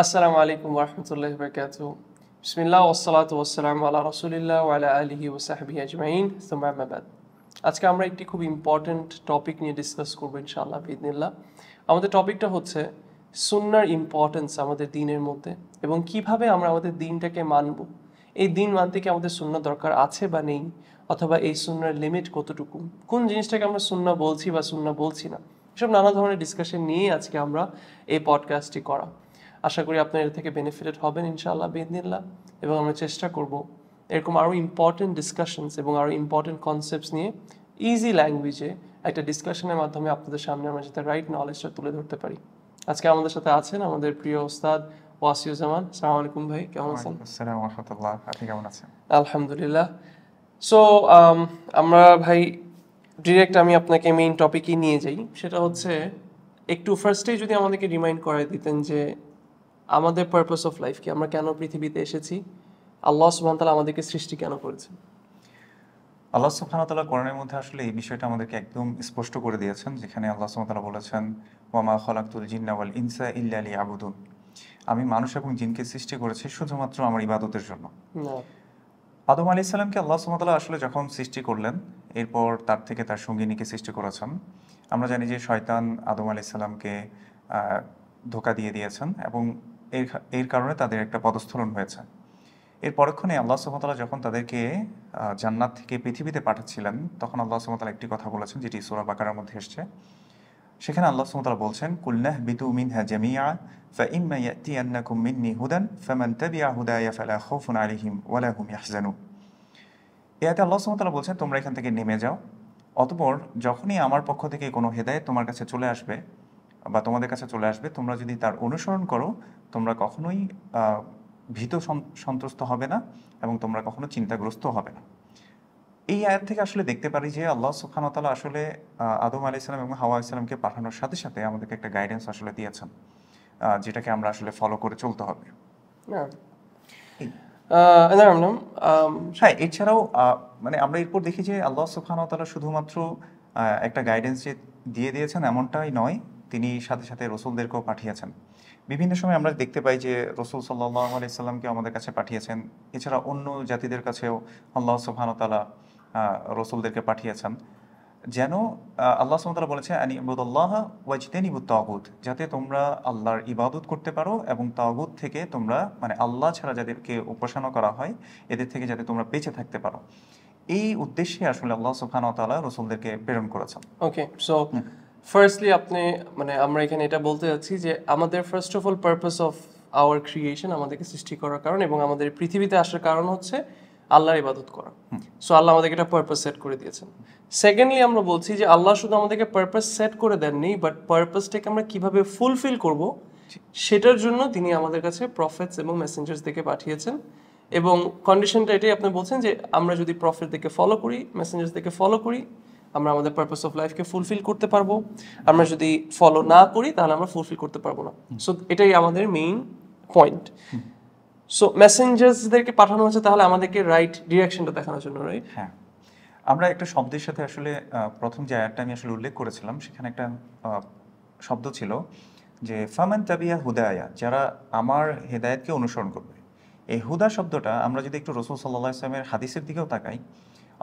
আসসালামু আলাইকুম ওরহমতুল্লাহি ওয়াবারাকাতুহু। বিসমিল্লাহ ওয়াসসালাতু ওয়াসসালামু আলা রাসূলিল্লাহ ওয়া আলা আলিহি ওয়া সাহবিহি আজমাইন, সুম্মা আম্মা বাদ। আজকে আমরা একটি খুব ইম্পর্ট্যান্ট টপিক নিয়ে ডিসকাস করবো ইনশাআল্লাহ বিইذনিল্লাহ। আমাদের টপিকটা হচ্ছে সুন্নাহর ইম্পর্টেন্স আমাদের দ্বীনের মধ্যে এবং কিভাবে আমরা আমাদের দ্বীনটাকে মানব। এই দ্বীন মানতে কি আমাদের সুন্নাহ দরকার আছে বা নেই, অথবা এই সুন্নাহর লিমিট কতটুকু, কোন জিনিসটাকে আমরা সুন্নাহ বলছি বা সুন্নাহ বলছি না, এসব নানা ধরনের ডিসকাশন নিয়ে আজকে আমরা এই পডকাস্টটি করা। আশা করি আপনার এর থেকে বেনিফিটেড হবেন ইনশাআল্লাহ বিইذনিল্লাহ, এবং আমরা চেষ্টা করব এরকম আরও ইম্পর্টেন্ট ডিসকাশনস এবং আরও ইম্পর্টেন্ট কনসেপ্টস নিয়ে ইজি ল্যাঙ্গুয়েজে একটা ডিসকাশনের মাধ্যমে আপনাদের সামনে আমরা যাতে রাইট নলেজটা তুলে ধরতে পারি। আজকে আমাদের সাথে আছেন আমাদের প্রিয় ওস্তাদ ওয়াসিউজ্জামান। আসসালামু আলাইকুম ভাই, কেমন আছেন? আসসালামু আলাইকুম রাহমাতুল্লাহ, আপনি কেমন আছেন? আলহামদুলিল্লাহ। সো আমরা ভাই ডিরেক্ট আমি আপনাকে মেইন টপিকই নিয়ে যাই। সেটা হচ্ছে একটু ফার্স্টেই যদি আমাদেরকে রিমাইন্ড করাই দিতেন যে আমাদের পারপাস অফ লাইফ কি, আমরা কেন পৃথিবীতে এসেছি, আল্লাহ সুবহানাহু ওয়া তাআলা আমাদেরকে সৃষ্টি কেন করেছেন। আল্লাহ সুবহানাহু ওয়া তাআলা কোরআনের মধ্যে আসলে এই বিষয়টা আমাদেরকে একদম স্পষ্ট করে দিয়েছেন, যেখানে আল্লাহ সুবহানাহু ওয়া তাআলা বলেছেন, ওয়া মা খালাকতুল জিন্না ওয়াল ইনসা ইল্লা লিয়াবুদুন, আমি মানুষ এবং জিনকে সৃষ্টি করেছি শুধুমাত্র আমার ইবাদতের জন্য। না, আদম আলাইহিস সালামকে আল্লাহ সুবহানাহু ওয়া তাআলা আসলে যখন সৃষ্টি করলেন, এরপর তার থেকে তার সঙ্গিনীকে সৃষ্টি করেছেন। আমরা জানি যে শয়তান আদম আলাইহিস সালামকে ধোঁকা দিয়ে দিয়েছেন এবং এর কারণে তাদের একটা পদস্খলন হয়েছে। এর পরক্ষণে আল্লাহ সুবহানাহু ওয়া তাআলা যখন তাদেরকে জান্নাত থেকে পৃথিবীতে পাঠাচ্ছিলেন, তখন আল্লাহ সুবহানাহু ওয়া তাআলা একটি কথা বলেছেন, যেটি সূরা বাকারার মধ্যে এসেছে। সেখানে আল্লাহ সুবহানাহু ওয়া তাআলা বলছেন, কুলনাহ বিতু মিনহা জামিআ ফাইম্মা ইয়াতিয়ান্নাকুম মিন্নি হুদান ফামান তাবিআ হুদায়া ফালা খাউফুন আলাইহিম ওয়ালা হুম ইয়াহজানুন। এতে আল্লাহ সুবহানাহু ওয়া তাআলা বলছেন, তোমরা এখান থেকে নেমে যাও, অতঃপর যখনই আমার পক্ষ থেকে কোনো হেদায়েত তোমার কাছে চলে আসবে বা তোমাদের কাছে চলে আসবে, তোমরা যদি তার অনুসরণ করো, তোমরা কখনোই ভীত সন্ত্রস্ত হবে না এবং তোমরা কখনো চিন্তাগ্রস্ত হবে না। এই আয়াত থেকে আসলে দেখতে পারি যে আল্লাহ সুবহানাহু ওয়া তাআলা আসলে আদম আলাইহিস সালাম এবং হাওয়া আলাইহিস সালামকে পাঠানোর সাথে সাথে আমাদেরকে একটা গাইডেন্স আসলে দিয়েছেন, যেটাকে আমরা আসলে ফলো করে চলতে হবে। না, এই না, না, হ্যাঁ, এছাড়াও মানে আমরা এরপর দেখি যে আল্লাহ সুবহানাহু ওয়া তাআলা শুধুমাত্র একটা গাইডেন্স যে দিয়ে দিয়েছেন এমনটাই নয়, তিনি সাথে সাথে রসুলদেরকেও পাঠিয়েছেন। বিভিন্ন সময় আমরা দেখতে পাই যে রসুল সাল্লাল্লাহু আলাইহি সাল্লামকে আমাদের কাছে পাঠিয়েছেন। এছাড়া অন্য জাতিদের কাছেও আল্লাহ সুবহানাহু ওয়া তাআলা রসুলদেরকে পাঠিয়েছেন, যেন আল্লাহ সুবহানাহু ওয়া তাআলা বলেছেন, আনি ইবুদুল্লাহা ওয়াজতানিবুত তাগুত, যাতে তোমরা আল্লাহর ইবাদত করতে পারো এবং তাগুত থেকে তোমরা, মানে আল্লাহ ছাড়া যাদেরকে উপাসনা করা হয়, এদের থেকে যাতে তোমরা বেঁচে থাকতে পারো। এই উদ্দেশ্যে আসলে আল্লাহ সুবহানাহু ওয়া তাআলা রসুলদেরকে প্রেরণ করেছেন। ওকে। সো ফার্স্টলি আপনি, মানে আমরা এখানে এটা বলতে যাচ্ছি যে আমাদের first of all purpose of our creation, আমাদেরকে সৃষ্টি করার কারণ এবং আমাদের পৃথিবীতে আসার কারণ হচ্ছে আল্লাহর ইবাদত করা। সো আল্লাহ আমাদেরকে এটা পারপাস সেট করে দিয়েছেন। সেকেন্ডলি আমরা বলছি যে আল্লাহ শুধু আমাদেরকে পারপাস সেট করে দেননি, বাট পারপাসটাকে আমরা কিভাবে ফুলফিল করব সেটার জন্য তিনি আমাদের কাছে প্রফেটস এবং মেসেঞ্জার্সদেরকে পাঠিয়েছেন। এবং কন্ডিশনটা এটাই, আপনি বলছেন যে আমরা যদি প্রফেটদেরকে ফলো করি, মেসেঞ্জার্সদেরকে ফলো করি, আমরা আমাদের পারপাস অফ লাইফকে ফুলফিল করতে পারবো। আমরা যদি ফলো না করি তাহলে আমরা ফুলফিল করতে পারবো না। সো এটাই আমাদের মেইন পয়েন্ট। সো মেসেঞ্জার্সদেরকে পাঠানো হচ্ছে তাহলে আমাদেরকে রাইট ডিরেকশনটা দেখানোর জন্য, রাইট? হ্যাঁ, আমরা একটা শব্দের সাথে আসলে প্রথম যে আয়াতটা আমি আসলে উল্লেখ করেছিলাম, সেখানে একটা শব্দ ছিল যে ফামান তাবিয়া হুদায়া, যারা আমার হেদায়েতকে অনুসরণ করবে। এই হুদা শব্দটা আমরা যদি একটু রসুল সাল্লাল্লাহু আলাইহি ওয়াসাল্লামের হাদিসের দিকেও তাকাই,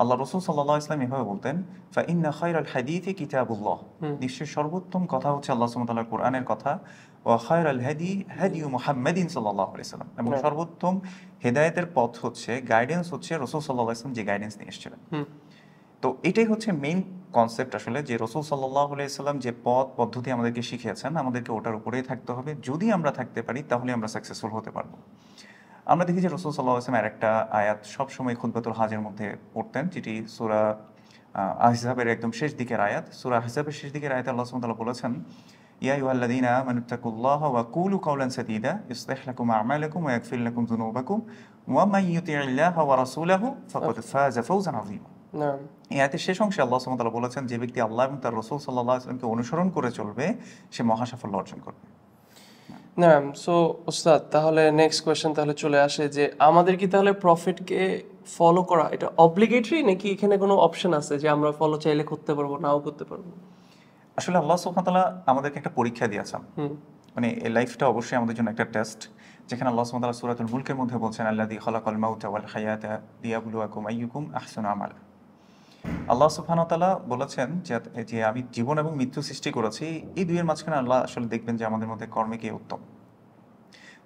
আল্লাহ রসুল সাল্লাল্লাহু আলাইহি ওয়াসাল্লাম এভাবে বলতেন, ফা ইন্না খায়রাল হাদিসি কিতাবুল্লাহ, নিশ্চয়ই সর্বোত্তম কথা হচ্ছে আল্লাহ সুবহানাহু ওয়া তাআলার কোরআনের কথা, ওয়া খায়রাল হাদি হাদিয়ু মুহাম্মাদিন সাল্লাল্লাহু আলাইহি ওয়াসাল্লাম, এবং সর্বোত্তম হেদায়েতের পথ হচ্ছে, গাইডেন্স হচ্ছে রসুল সাল্লাল্লাহু আলাইহি ওয়াসাল্লাম যে গাইডেন্স নিয়ে এসেছিলেন। তো এটাই হচ্ছে মেইন কনসেপ্ট আসলে, যে রসুল সাল্লাল্লাহু আলাইহি ওয়াসাল্লাম যে পথ পদ্ধতি আমাদেরকে শিখিয়েছেন, আমাদেরকে ওটার উপরেই থাকতে হবে। যদি আমরা থাকতে পারি তাহলে আমরা সাকসেসফুল হতে পারবো। আমরা দেখি যে রসুল সাল্লাল্লাহু আলাইহি ওয়াসাল্লাম আরেকটা আয়াত সবসময় খুতবাতুল হাজের মধ্যে পড়তেন, যেটি সূরা আহজাবের একদম শেষ দিকের আয়াত। সূরা আহজাবের শেষ দিকের আয়াতে আল্লাহ সুবহানাহু ওয়া তাআলা বলেছেন, ইয়া আইয়ুহাল্লাযীনা আমানুত্তাকুল্লাহা ওয়া কুলু কাওলান সাদীদা ইউসলিহ লাকুম আ'মালাকুম ওয়া ইয়াগফির লাকুম যুনুবাকুম ওয়া মান ইউতি'ইল্লাহা ওয়া রাসূলাহু ফাকাদ ফাযা ফাওজান আযীমা। এই আয়াতের শেষ অংশে আল্লাহ সুবহানাহু ওয়া তাআলা বলেছেন, যে ব্যক্তি আল্লাহ এবং তার রাসূল সাল্লাল্লাহু আলাইহি ওয়াসাল্লামকে অনুসরণ করে চলবে, সে মহা সাফল্য অর্জন করবে। না, সো ওস্তাদ, তাহলে নেক্সট কোয়েশ্চেন তাহলে চলে আসে যে আমাদের কি তাহলে প্রফিটকে ফলো করা এটা অব্লিগেটরি, নাকি এখানে কোনো অপশন আছে যে আমরা ফলো চাইলে করতে পারবো, নাও করতে পারবো? আসলে আল্লাহ সুবহানাহু ওয়া তাআলা আমাদেরকে একটা পরীক্ষা দিয়েছেন। মানে এই লাইফটা অবশ্যই আমাদের জন্য একটা টেস্ট, যেখানে আল্লাহ সুবহানাহু ওয়া তাআলা সূরাতুল মুলকের মধ্যে বলছেন আল্লাযী খালাকাল মাউতা ওয়াল হায়াতা লিয়াবলুয়াকুম আইয়ুকুম আহসানু আমালা। আল্লাহ সুবহানাহু ওয়া তাআলা বলেছেন যে যে আমি জীবন এবং মৃত্যু সৃষ্টি করেছি, এই দুইয়ের মাঝখানে আল্লাহ আসলে দেখবেন যে আমাদের মধ্যে কর্মে কে উত্তম।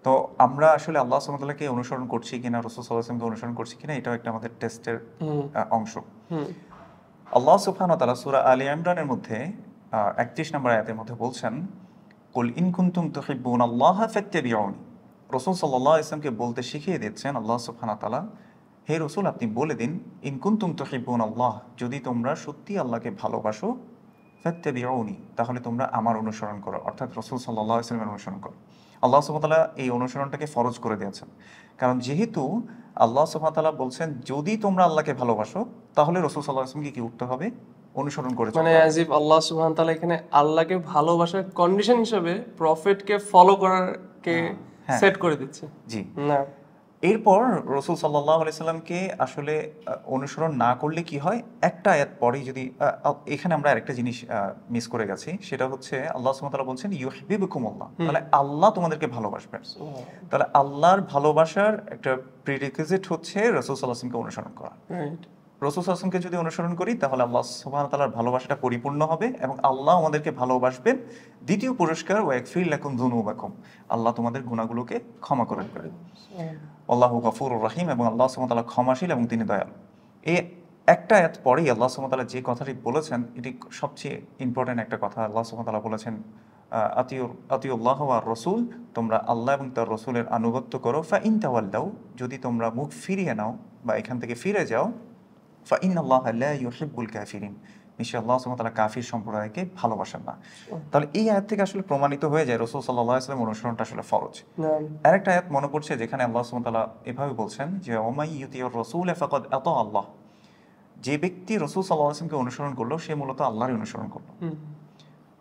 তো আমরা আসলে আল্লাহ সুবহানাহু ওয়া তাআলাকে অনুসরণ করছি কিনা, রাসূল সাল্লাল্লাহু আলাইহি ওয়াসাল্লামকে অনুসরণ করছি কিনা, এটাও একটা আমাদের টেস্টের অংশ। আল্লাহ সুবহানাহু ওয়া তাআলা সূরা আলী ইমরানের মধ্যে 31 নম্বর আয়াতের মধ্যে বলছেন, কুল ইন কুনতুম তুহিব্বুনাল্লাহা ফাত্তাবিউনি। রাসূল সাল্লাল্লাহু আলাইহি ওয়াসাল্লামকে বলতে শিখিয়ে দিচ্ছেন আল্লাহ সুবহানাহু ওয়া তাআলা, হে রাসূল আপনি বলে দিন, ইন কুনতুম তুহিব্বুনাল্লাহ, যদি তোমরা সত্যি আল্লাহকে ভালোবাসো, ফাত্তাবিউনি, তাহলে তোমরা আমার অনুসরণ করো, অর্থাৎ রাসূল সাল্লাল্লাহু আলাইহি ওয়াসাল্লামের অনুসরণ করো। আল্লাহ সুবহানাহু ওয়া তাআলা এই অনুসরণটাকে ফরজ করে দিয়েছেন, কারণ যেহেতু আল্লাহ সুবহানাহু ওয়া তাআলা বলছেন যদি তোমরা আল্লাহকে ভালোবাসো, তাহলে রাসূল সাল্লাল্লাহু আলাইহি ওয়াসাল্লামকে কি উঠতে হবে, অনুসরণ করে চলতে মানে হবে। অ্যাজ ইফ আল্লাহ সুবহানাহু ওয়া তাআলা এখানে আল্লাহকে ভালোবাসার কন্ডিশন হিসেবে প্রফেটকে ফলো করারকে হ্যাঁ। সেট করে দিচ্ছে। জি। না এরপর রাসূল সাল্লাল্লাহু আলাইহি সাল্লামকে আসলে অনুসরণ না করলে কি হয়, একটা আয়াত পরেই যদি এখানে আমরা আরেকটা জিনিস মিস করে গেছি, সেটা হচ্ছে আল্লাহ সুবহানাহু ওয়া তাআলা বলছেন ইউহিব্বুকুমুল্লাহ, তাহলে আল্লাহ তোমাদেরকে ভালোবাসবেন। তাহলে আল্লাহর ভালোবাসার একটা প্রিরিকুইজিট হচ্ছে রাসূল সাল্লাল্লাহু আলাইহি ওয়াসাল্লামকে অনুসরণ করা। রাইট। রাসূল সাল্লাল্লাহু আলাইহি ওয়াসাল্লামকে যদি অনুসরণ করি, তাহলে আল্লাহ সুবহানাহু ওয়া তাআলার ভালোবাসাটা পরিপূর্ণ হবে এবং আল্লাহ আমাদেরকে ভালোবাসবেন। দ্বিতীয় পুরস্কার, ওয়াগফির লাকুম যুনুবাকুম, আল্লাহ তোমাদের গুনাহগুলোকে ক্ষমা করে দেবেন। আল্লাহু গফুরুর রহিম, এবং আল্লাহ সুবহানাহু ওয়া তাআলা ক্ষমাশীল এবং তিনি দয়ালু। এই একটা আয়াত পরেই আল্লাহ সুবহানাহু ওয়া তাআলা যে কথাটি বলেছেন, এটি সবচেয়ে ইম্পর্টেন্ট একটা কথা। আল্লাহ সুবহানাহু ওয়া তাআলা বলেছেন আতিউল্লাহ ওয়া রাসূল, তোমরা আল্লাহ এবং তার রাসূলের আনুগত্য করো। ফা ইন তাওয়াল্লাউ, যদি তোমরা মুখ ফিরিয়ে নাও বা এখান থেকে ফিরে যাও, ফা ইন্নাল্লাহা লা ইউহিব্বুল কাফিরিন, নিশ্চয়ই আল্লাহ সুবহানাহু ওয়া তাআলা কাফির সম্প্রদায়কে ভালোবাসেন না। তাহলে এই আয়াত থেকে আসলে প্রমাণিত হয়ে যায় রাসূল সাল্লাল্লাহু আলাইহি ওয়াসাল্লাম অনুসরণটা আসলে ফরজ। আরেকটা আয়াত মনে পড়ছে যেখানে আল্লাহ সুবহানাহু ওয়া তাআলা এভাবে বলছেন যে ওমাই ইউতিউর রাসূল ফাকাদ আতা আল্লাহ, যে ব্যক্তি রাসূল সাল্লাল্লাহু আলাইহি ওয়াসাল্লামকে অনুসরণ করলো সে মূলত আল্লাহরই অনুসরণ করলো।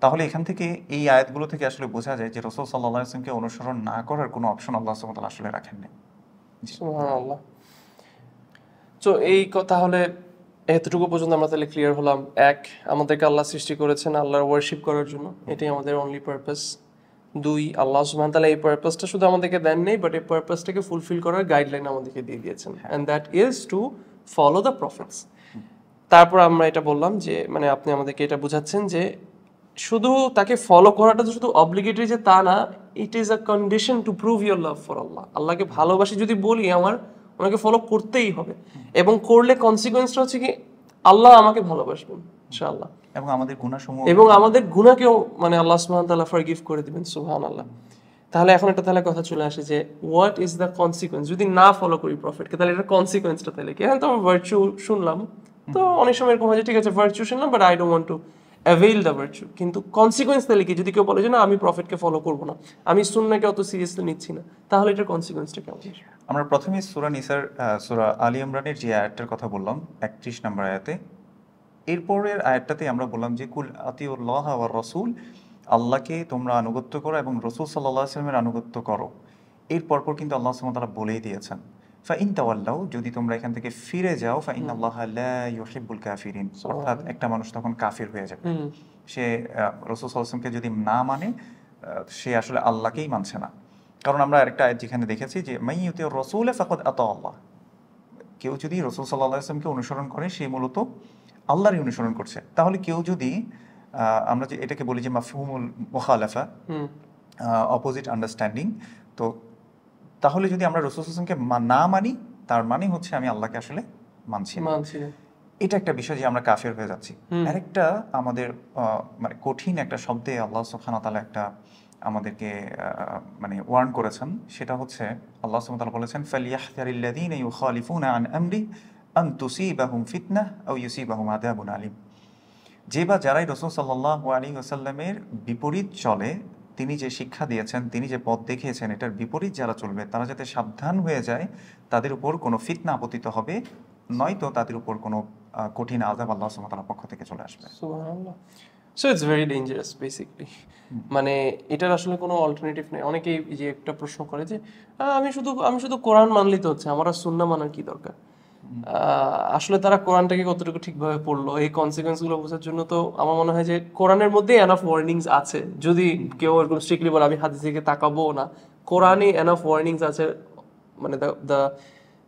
তাহলে এখান থেকে এই আয়াতগুলো থেকে আসলে বোঝা যায় যে রাসূল সাল্লাল্লাহু আলাইহি ওয়াসাল্লামকে অনুসরণ না করার কোনো অপশন আল্লাহ সুবহানাহু ওয়া তাআলা আসলে রাখেননি। সুবহানাল্লাহ। তো এই তাহলে এতটুকু পর্যন্ত আমরা তাহলে ক্লিয়ার হলাম। এক, আমাদেরকে আল্লাহ সৃষ্টি করেছেন আল্লাহর ওয়ার্শিপ করার জন্য, এটাই আমাদের অনলি পারপাস। দুই, আল্লাহ সুবহানাহু ওয়া তাআলা এই পারপাসটা শুধু আমাদেরকে দেন নেই, বাট এই পারপাসটাকে ফুলফিল করার গাইডলাইন আমাদেরকে দিয়ে দিয়েছেন, and that is to follow the prophets. তারপর আমরা এটা বললাম যে মানে আপনি আমাদেরকে এটা বোঝাচ্ছেন যে শুধু তাকে ফলো করাটা তো শুধু অব্লিগেটরি যে তা না, it is a condition to prove your love for Allah. আল্লাহকে ভালোবাসি যদি বলি আমার, ওনাকে ফলো করতেই হবে, এবং করলে কনসিকুয়েন্সটা হচ্ছে কি আল্লাহ আমাকে ভালোবাসবেন ইনশাআল্লাহ, এবং আমাদের গুনাহসমূহ এবং আমাদের গুনাহকেও মানে আল্লাহ সুবহানাহু ওয়া তাআলা ফরগিভ করে দিবেন। সুবহানাল্লাহ। তাহলে এখন একটা তাহলে কথা চলে আসে যে হোয়াট ইজ দ্য কনসিকুয়েন্স যদি না ফলো করি প্রফেটকে, তাহলে এটা কনসিকুয়েন্সটা তাহলে কি? হ্যাঁ, তো ভার্চু শুনলাম, তো অনেক সময় এরকম হয় যে ঠিক আছে ভার্চু শুনলাম but I don't want to avail the virtue, কিন্তু কনসিকুয়েন্স তাহলে কি? যদি কেউ বলে যে না আমি প্রফেটকে ফলো করবো না, আমি সুন্নাহকে অত সিরিয়াসলি নিচ্ছি না, তাহলে এটার কনসিকুয়েন্সটা কেমন? আমরা প্রথমে সূরা নিসার সূরা আলী ইমরানের যে আয়াতটার কথা বললাম 31 নম্বর আয়াতে, এরপরের আয়াতটাতে আমরা বললাম যে কুল আতিউল্লাহ ওয়ার রাসূল, আল্লাহকে তোমরা আনুগত্য করো এবং রাসূল সাল্লাল্লাহু আলাইহি ওয়াসাল্লামের আনুগত্য করো। এর পরপর কিন্তু আল্লাহ সুবহানাহু ওয়া তাআলা বলেই দিয়েছেন ফা ইন তাওয়াল্লাউ, যদি তোমরা এখান থেকে ফিরে যাও, ফা ইন্নাল্লাহা লা ইউহিব্বুল কাফিরিন, অর্থাৎ একটা মানুষ তখন কাফির হয়ে যাবে। সে রাসূল সাল্লাল্লাহু আলাইহি ওয়াসাল্লামকে যদি না মানে সে আসলে আল্লাহকেই মানছে না। কারণ আমরা আরেকটা আয়াত যেখানে দেখেছি যে মাই ইউতিউর রাসূল ফাকাদ আতা আল্লাহ, কেউ যদি রাসূল সাল্লাল্লাহু আলাইহি ওয়াসাল্লামকে অনুসরণ করে সে মূলত আল্লাহরই অনুসরণ করছে। তাহলে কেউ যদি আমরা যে এটাকে বলি যে মাফহুমুল মুখালাফা, অপোজিট আন্ডারস্ট্যান্ডিং, তো তাহলে যদি আমরা রাসূল সাল্লাল্লাহু আলাইহি ওয়াসাল্লামকে না মানি, তার মানে হচ্ছে আমি আল্লাহকে আসলে মানছি না। এটা একটা বিষয় যে আমরা কাফের হয়ে যাচ্ছি। আরেকটা আমাদের মানে কঠিন একটা শব্দে আল্লাহ সুবহানাহু ওয়া তাআলা একটা আমাদেরকে মানে ওয়ার্ন করেছেন, সেটা হচ্ছে আল্লাহ সুবহানাহু ওয়া তাআলা বলেছেন ফালিয়াহযারিল্লাযীনা ইউখালিফুনা আন আমরি আন তুসিবাহুম ফিতনাহ আও ইউসিবাহুম আযাবুন আলীম। যে বা যারাই রাসূল সাল্লাল্লাহু আলাইহি ওয়াসাল্লামের বিপরীত চলে, তিনি যে শিক্ষা দিয়েছেন, তিনি যে পথ দেখিয়েছেন, এটার বিপরীত যারা চলবে তারা যাতে সাবধান হয়ে যায়, তাদের উপর কোনো ফিতনা আপতিত হবে, নয়তো তাদের উপর কোনো কঠিন আযাব আল্লাহ সুবহানাহু ওয়া তাআলার পক্ষ থেকে চলে আসবে। সুবহানাল্লাহ। So it's very dangerous basically. মানে এটার আসলে কোনো অল্টারনেটিভ নেই। অনেকেই যে একটা প্রশ্ন করে যে আমি শুধু কোরআন মানলেই তো হচ্ছে, আমার আর সুন্নাহ মানার কি দরকার? আসলে তারা কোরআনটাকে কতটুকু ঠিকভাবে পড়লো এই কনসিকোয়েন্স গুলো বোঝার জন্য তো আমার মনে হয় যে কোরআনের মধ্যে এনাফ ওয়ার্নিংস আছে। যদি কেউ এরকম স্ট্রিক্টলি বলে আমি হাদিস দিকে তাকাবো না, কোরআনে এনাফ ওয়ার্নিংস আছে, মানে the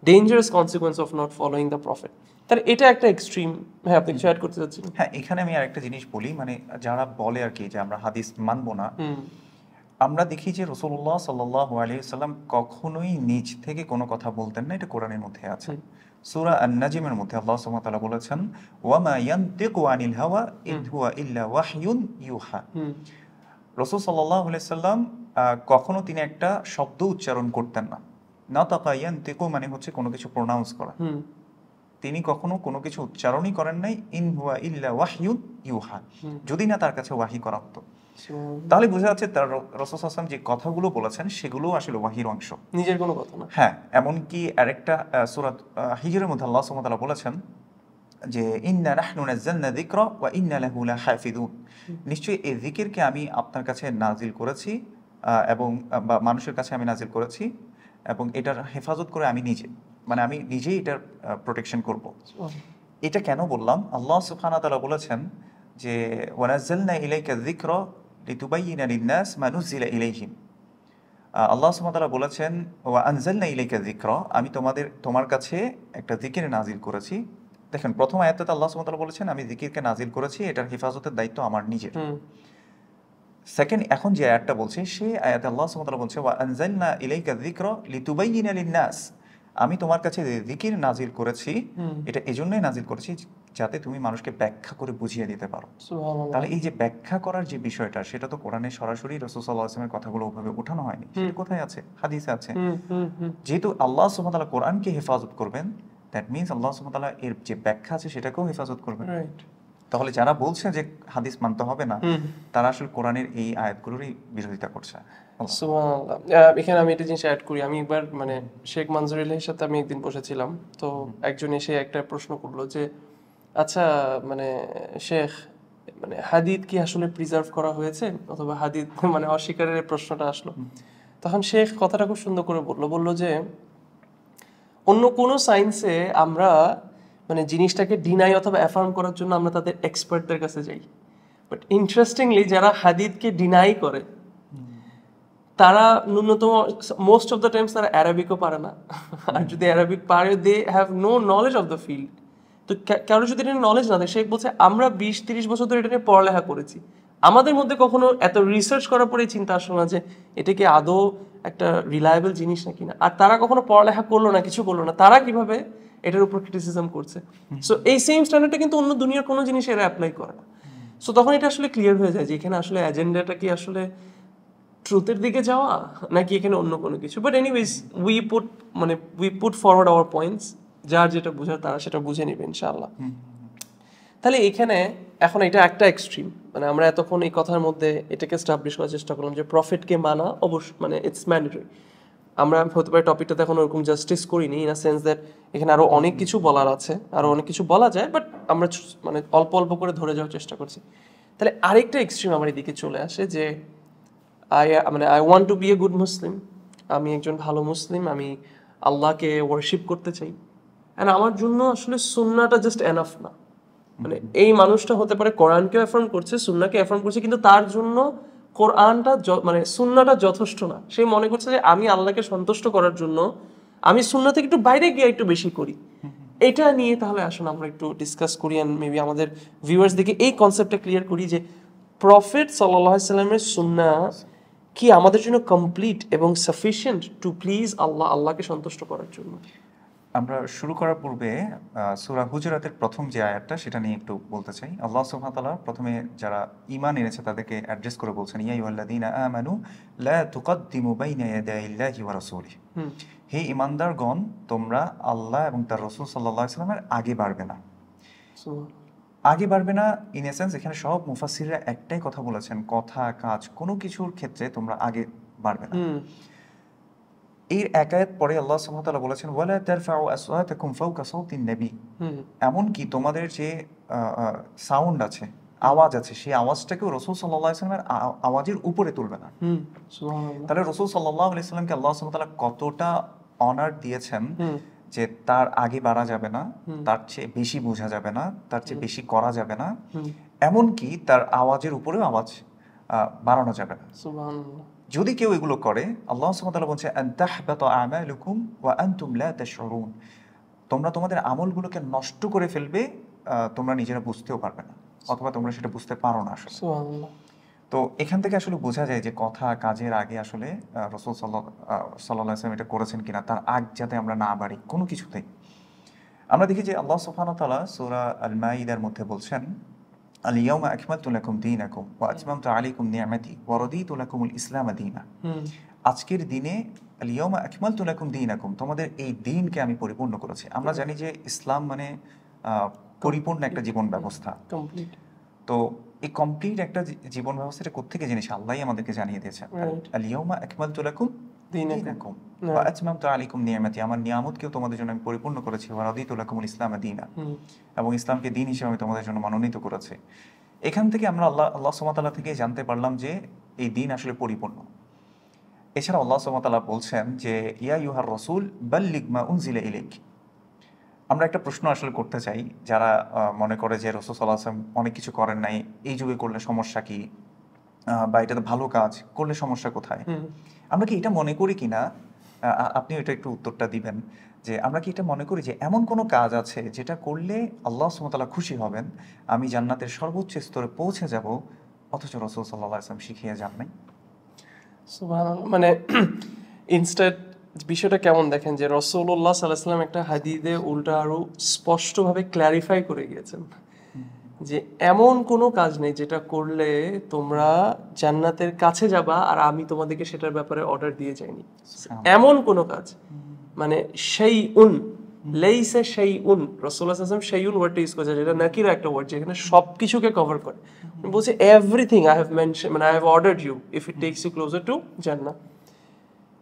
dangerous consequence of not following the prophet. তাহলে এটা একটা এক্সট্রিম। হ্যাঁ, আপনি কিছু অ্যাড করতে চাচ্ছিলেন? হ্যাঁ, এখানে আমি আরেকটা জিনিস বলি, মানে যারা বলে আর কি যে আমরা হাদিস মানবো না, আমরা দেখি যে রাসূলুল্লাহ সাল্লাল্লাহু আলাইহি ওয়াসাল্লাম কখনোই নিজ থেকে কোনো কথা বলতেন না, এটা কোরআনের মধ্যে আছে। সূরা আন-নাজমের মধ্যে আল্লাহ সুবহানাহু ওয়া তাআলা বলেছেন ওয়া মা ইয়ানতিকু আনিল হাওয়া ইন হুয়া ইল্লা ওয়াহয়ুন ইউহা। রাসূল সাল্লাল্লাহু আলাইহি ওয়াসাল্লাম কখনো তিনি একটা শব্দ উচ্চারণ করতেন না। নাতাকা ইয়ানতিকু মানে হচ্ছে কোনো কিছু প্রোনাউন্স করা। তিনি কখনো কোনো কিছু উচ্চারণই করেন নাই, ইন হুয়া ইল্লা ওয়াহয়ুন ইউহা, যদি না তার কাছে ওয়াহি করা হতো। তাহলে বোঝা যাচ্ছে তার রাসূল সাল্লাল্লাহু আলাইহি ওয়াসাল্লাম যে কথাগুলো বলেছেন সেগুলো আসলে ওয়াহির অংশ, নিজের কোনো কথা না। হ্যাঁ, এমনকি আরেকটা সূরা হিজরের মধ্যে আল্লাহ সুবহানাহু ওয়া তাআলা বলেছেন যে ইন্না নাহনু নাযালনা যিকরা ওয়া ইন্না লাহু লাহাফিযুন, নিশ্চয়ই এই জিকিরকে আমি আপনার কাছে নাজিল করেছি এবং মানুষের কাছে আমি নাজিল করেছি এবং এটার হেফাজত করে আমি নিজে, মানে আমি নিজেই এটার প্রোটেকশন করব। এটা কেন বললাম? আল্লাহ সুবহানাহু ওয়া তাআলা বলেছেন যে ওয়া নাযালনা ইলাইকা যিকরা লিতুবাইয়িনা লিন-নাস মা নুযিলা ইলাইহিম। আল্লাহ সুবহানাহু ওয়া তাআলা বলেছেন ওয়া আনজালনা ইলাইকা যিকরা, আমি তোমার কাছে একটা জিকির নাজিল করেছি। দেখেন, প্রথম আয়াতে আল্লাহ সুবহানাহু ওয়া তাআলা বলেছেন আমি জিকিরকে নাজিল করেছি, এটার হেফাজতের দায়িত্ব আমার নিজের। সেকেন্ড, এখন যে আয়াতটা বলছে সেই আয়াতে আল্লাহ সুবহানাহু ওয়া তাআলা বলছে ওয়া আনজালনা ইলাইকা যিকরা লিতুবাইয়িনা লিন-নাস, আমি তোমার কাছে জিকির নাজিল করেছি, এটা এজন্যই নাজিল করেছি যাতে তুমি মানুষকে ব্যাখ্যা করে বুঝিয়ে দিতে পারো। তাহলে এই যে ব্যাখ্যা করার যে বিষয়টা, সেটা তো কোরআনে সরাসরি রাসূল সাল্লাল্লাহু আলাইহি ওয়াসাল্লামের কথাগুলো ওভাবে ওঠানো হয়নি, সেটা কোথায় আছে? হাদিসে আছে। যেহেতু আল্লাহ সুবহানাহু ওয়া তাআলা কোরআনকে হেফাজত করবেন, দ্যাট মিন্স আল্লাহ সুবহানাহু ওয়া তাআলা এর যে ব্যাখ্যা আছে সেটাকেও হেফাজত করবেন। তাহলে যারা বলছে যে হাদিস মানতে হবে না, তারা আসলে কোরআনের এই আয়াতগুলোরই বিরোধিতা করছে। সুবহানাল্লাহ। এখানে আমি একটা জিনিস অ্যাড করি। আমি একবার মানে শেখ মানজুরুল্লাহর সাথে আমি একদিন বসেছিলাম, তো একজন এসে একটা প্রশ্ন করলো যে আচ্ছা মানে শেখ, মানে হাদিস কি আসলে প্রিজার্ভ করা হয়েছে অথবা হাদিস মানে অস্বীকারের প্রশ্নটা আসলো। তখন শেখ কথাটা খুব সুন্দর করে বললো যে অন্য কোনো সায়েন্সে আমরা মানে জিনিসটাকে ডিনাই অথবা অ্যাফার্ম করার জন্য আমরা তাদের এক্সপার্টদের কাছে যাই, বাট ইন্টারেস্টিংলি যারা হাদিসকে ডিনাই করে তারা ন্যূনতম মোস্ট অফ দ্য টাইমস তারা অ্যারাবিকও পারে না। আর যদি অ্যারাবিক পারে, they have no knowledge of the field. তো কারো যদি এটা নলেজ না থাকে, সে বলছে আমরা 20-30 বছর ধরে এটা নিয়ে পড়ালেখা করেছি, আমাদের মধ্যে কখনো এত রিসার্চ করার পরে চিন্তা আসলো না যে এটা কি আদৌ একটা রিলায়েবল জিনিস নাকি না। আর তারা কখনো পড়ালেখা করলো না, কিছু করলো না, তারা কিভাবে এটার উপর ক্রিটিসিজম করছে। সো এই সেম স্ট্যান্ডার্ডটা কিন্তু অন্য দুনিয়ার কোনো জিনিস এরা অ্যাপ্লাই করে না। সো তখন এটা আসলে ক্লিয়ার হয়ে যায় যে এখানে আসলে এজেন্ডাটা কি আসলে ট্রুথের দিকে যাওয়া নাকি এখানে অন্য কোনো কিছু। But anyways we put forward our points, যার যেটা বোঝার তারা সেটা বুঝে নেবে ইনশাআল্লাহ। তাহলে এখানে এখন এটা একটা এক্সট্রিম, মানে আমরা এতক্ষণ এই কথার মধ্যে এটাকে এস্টাবলিশ করার চেষ্টা করলাম যে প্রফিটকে মানা অবশ্য মানে ইটস ম্যান্ডেটরি। আমরা হতে পারে টপিকটাতে এখন ওরকম জাস্টিস করিনি, ইন আ সেন্স দ্যাট এখানে আরো অনেক কিছু বলার আছে, আরো অনেক কিছু বলা যায়, বাট আমরা মানে অল্প অল্প করে ধরে যাওয়ার চেষ্টা করছি। তাহলে আরেকটা এক্সট্রিম আমার এদিকে চলে আসে যে I want to be a good Muslim, আমি একজন ভালো মুসলিম, আমি আল্লাহকে ওয়ার্শিপ করতে চাই, অ্যান্ড আমার জন্য আসলে সুন্নাহটা জাস্ট এনাফ না। মানে এই মানুষটা হতে পারে কোরআনকে অ্যাফার্ম করছে, সুন্নাহকে অ্যাফার্ম করছে, কিন্তু তার জন্য কোরআনটা মানে সুন্নাহটা যথেষ্ট না। সে মনে করছে যে আমি আল্লাহকে সন্তুষ্ট করার জন্য আমি সুন্নাহ থেকে একটু বাইরে গিয়ে একটু বেশি করি। এটা নিয়ে তাহলে আসুন আমরা একটু ডিসকাস করি, অ্যান্ড মেবি আমাদের ভিউয়ার্স দিকে এই কনসেপ্টটা ক্লিয়ার করি যে প্রফেট সাল্লাল্লাহু আলাইহি সাল্লামের সুন্নাহ কি আমাদের জন্য কমপ্লিট এবং সাফিসিয়েন্ট টু প্লিজ আল্লাহকে সন্তুষ্ট করার জন্য। আমরা শুরু করার পূর্বে সূরা হুজুরাতের প্রথম যে আয়াতটা সেটা নিয়ে একটু বলতে চাই। আল্লাহ সুবহানাহু ওয়া তাআলা প্রথমে যারা ঈমান এনেছে তাদেরকে অ্যাড্রেস করে বলছেন ইয়া আইয়ুহাল্লাযীনা আমানু লা তুকদ্দিমু বাইনা ইয়াদাইল্লাহি ওয়া রাসূলিহি, হে ঈমানদারগণ তোমরা আল্লাহ এবং তার রাসূল সাল্লাল্লাহু আলাইহি ওয়াসাল্লামের আগে বাড়বে না। আগে বাড়বে না ইন এ সেন্স এখানে সব মুফাসসিররা একটাই কথা বলেছেন, কথা কাজ কোনো কিছুর ক্ষেত্রে তোমরা আগে বাড়বে না। এর এক আয়াত পরে আল্লাহ সুবহানাহু ওয়া তাআলা বলেছেন ওয়ালা তারফাউ আসওয়াতাকুম ফাওকা সাওতিন নবী, এমনকি তোমাদের যে সাউন্ড আছে, আওয়াজ আছে, সেই আওয়াজটাকেও রাসূল সাল্লাল্লাহু আলাইহি ওয়াসাল্লামের আওয়াজের উপরে তুলবে না। সুবহানাল্লাহ। তাহলে রাসূল সাল্লাল্লাহু আলাইহি ওয়াসাল্লামকে আল্লাহ সুবহানাহু ওয়া তাআলা কতটা অনার দিয়েছেন যে তার আগে বাড়া যাবে না, হুম। তার চেয়ে বেশি বোঝা যাবে না, তার চেয়ে বেশি করা যাবে না, হুম। এমনকি তার আওয়াজের উপরেও আওয়াজ বাড়ানো যাবে না। সুবহানাল্লাহ। যদি কেউ এগুলো করে, আল্লাহ সুবহানাহু ওয়া তাআলা বলছে আন তাহবাতা আমালুকুম ওয়া আনতুম লা তাশউরুন, তোমরা তোমাদের আমলগুলোকে নষ্ট করে ফেলবে, তোমরা নিজেরা বুঝতেও পারবে না, অথবা তোমরা সেটা বুঝতে পারো না আসলে। সুবহানাল্লাহ। তো এখান থেকে আসলে বোঝা যায় যে কথা কাজের আগে আসলে রাসূল সাল্লাল্লাহু আলাইহি ওয়াসাল্লাম এটা করেছেন কিনা, তার আগ যাতে আমরা না বাড়ি কোনো কিছুতেই। আমরা দেখি যে আল্লাহ সুবহানাহু ওয়া তাআলা সূরা আল মাইদার মধ্যে বলছেন, আল ইয়াউমা আকমালতু লাকুম দীনাকুম ওয়া আতমামতু আলাইকুম নি'মাতি ওয়া রাদিতু লাকুমুল ইসলাম দীনা। হুম। আজকের দিনে আল ইয়াউমা আকমালতু লাকুম দীনাকুম, তোমাদের এই দিনকে আমি পরিপূর্ণ করেছি। আমরা জানি যে ইসলাম মানে পরিপূর্ণ একটা জীবন ব্যবস্থা। কমপ্লিট। তো এই কমপ্লিট একটা জীবন ব্যবস্থাটা কোত্থেকে জিনিস আল্লাহই আমাদেরকে জানিয়ে দিয়েছেন। Right. আল ইয়াউমা আকমালতু লাকুম দীনাকুম। দীনাকুম Right. ওয়া আতমামতু আলাইকুম নি'মাতি, আমার নিয়ামতকেও তোমাদের জন্য আমি পরিপূর্ণ করেছি, ওয়া রাদিতু লাকুমুল ইসলাম দীনা, হুম। এবং ইসলামকে দিন হিসেবে আমি তোমাদের জন্য মনোনীত করেছি। এখান থেকে আমরা আল্লাহ সুবহানাহু ওয়া তাআলা থেকে জানতে পারলাম যে এই দিন আসলে পরিপূর্ণ। এছাড়া আল্লাহ সুবহানাহু ওয়া তাআলা বলছেন যে ইয়া আইয়ুহার রাসূল বাল্লিগ মা উনজিলা ইলাইক। আমরা একটা প্রশ্ন আসলে করতে চাই, যারা মনে করে যে রাসূল সাল্লাল্লাহু আলাইহি ওয়াসাল্লাম অনেক কিছু করেন নাই, এই যুগে করলে সমস্যা কি, বা এটা তো ভালো কাজ, করলে সমস্যা কোথায়? হুম। আমরা কি এটা মনে করি কিনা, আপনি এটা একটু উত্তরটা দিবেন, যে আমরা কি এটা মনে করি যে এমন কোনো কাজ আছে যেটা করলে আল্লাহ সুবহানাহু ওয়া তাআলা খুশি হবেন, আমি জান্নাতের সর্বোচ্চ স্তরে পৌঁছে যাব, অথচ রাসূল সাল্লাল্লাহু আলাইহি ওয়াসাল্লাম শিখিয়ে যান নাই? সুবহানাল্লাহ। মানে ইনস্ট্যান্ট বিষয়টা কেমন দেখেন যে রাসূলুল্লাহ সাল্লাল্লাহু আলাইহি ওয়াসাল্লাম একটা হাদিসে উল্টা আরো স্পষ্টভাবে ক্ল্যারিফাই করে গিয়েছেন যে এমন কোনো কাজ নেই যেটা করলে তোমরা জান্নাতের কাছে যাবা আর আমি তোমাদেরকে সেটার ব্যাপারে অর্ডার দিয়ে যাইনি। এমন কোনো কাজ, মানে শাইউন লাইসা শাইউন, রাসূলুল্লাহ সাল্লাল্লাহু আলাইহি ওয়াসাল্লাম শাইউন ওয়ার্ডটা ইউজ করেছে, যেটা নাকিরা একটা ওয়ার্ড যেখানে সবকিছুকে কভার করে। বলছে এভরিথিং আই হ্যাভ মেনশন, মানে I have ordered you if it takes you closer to জান্নাহ।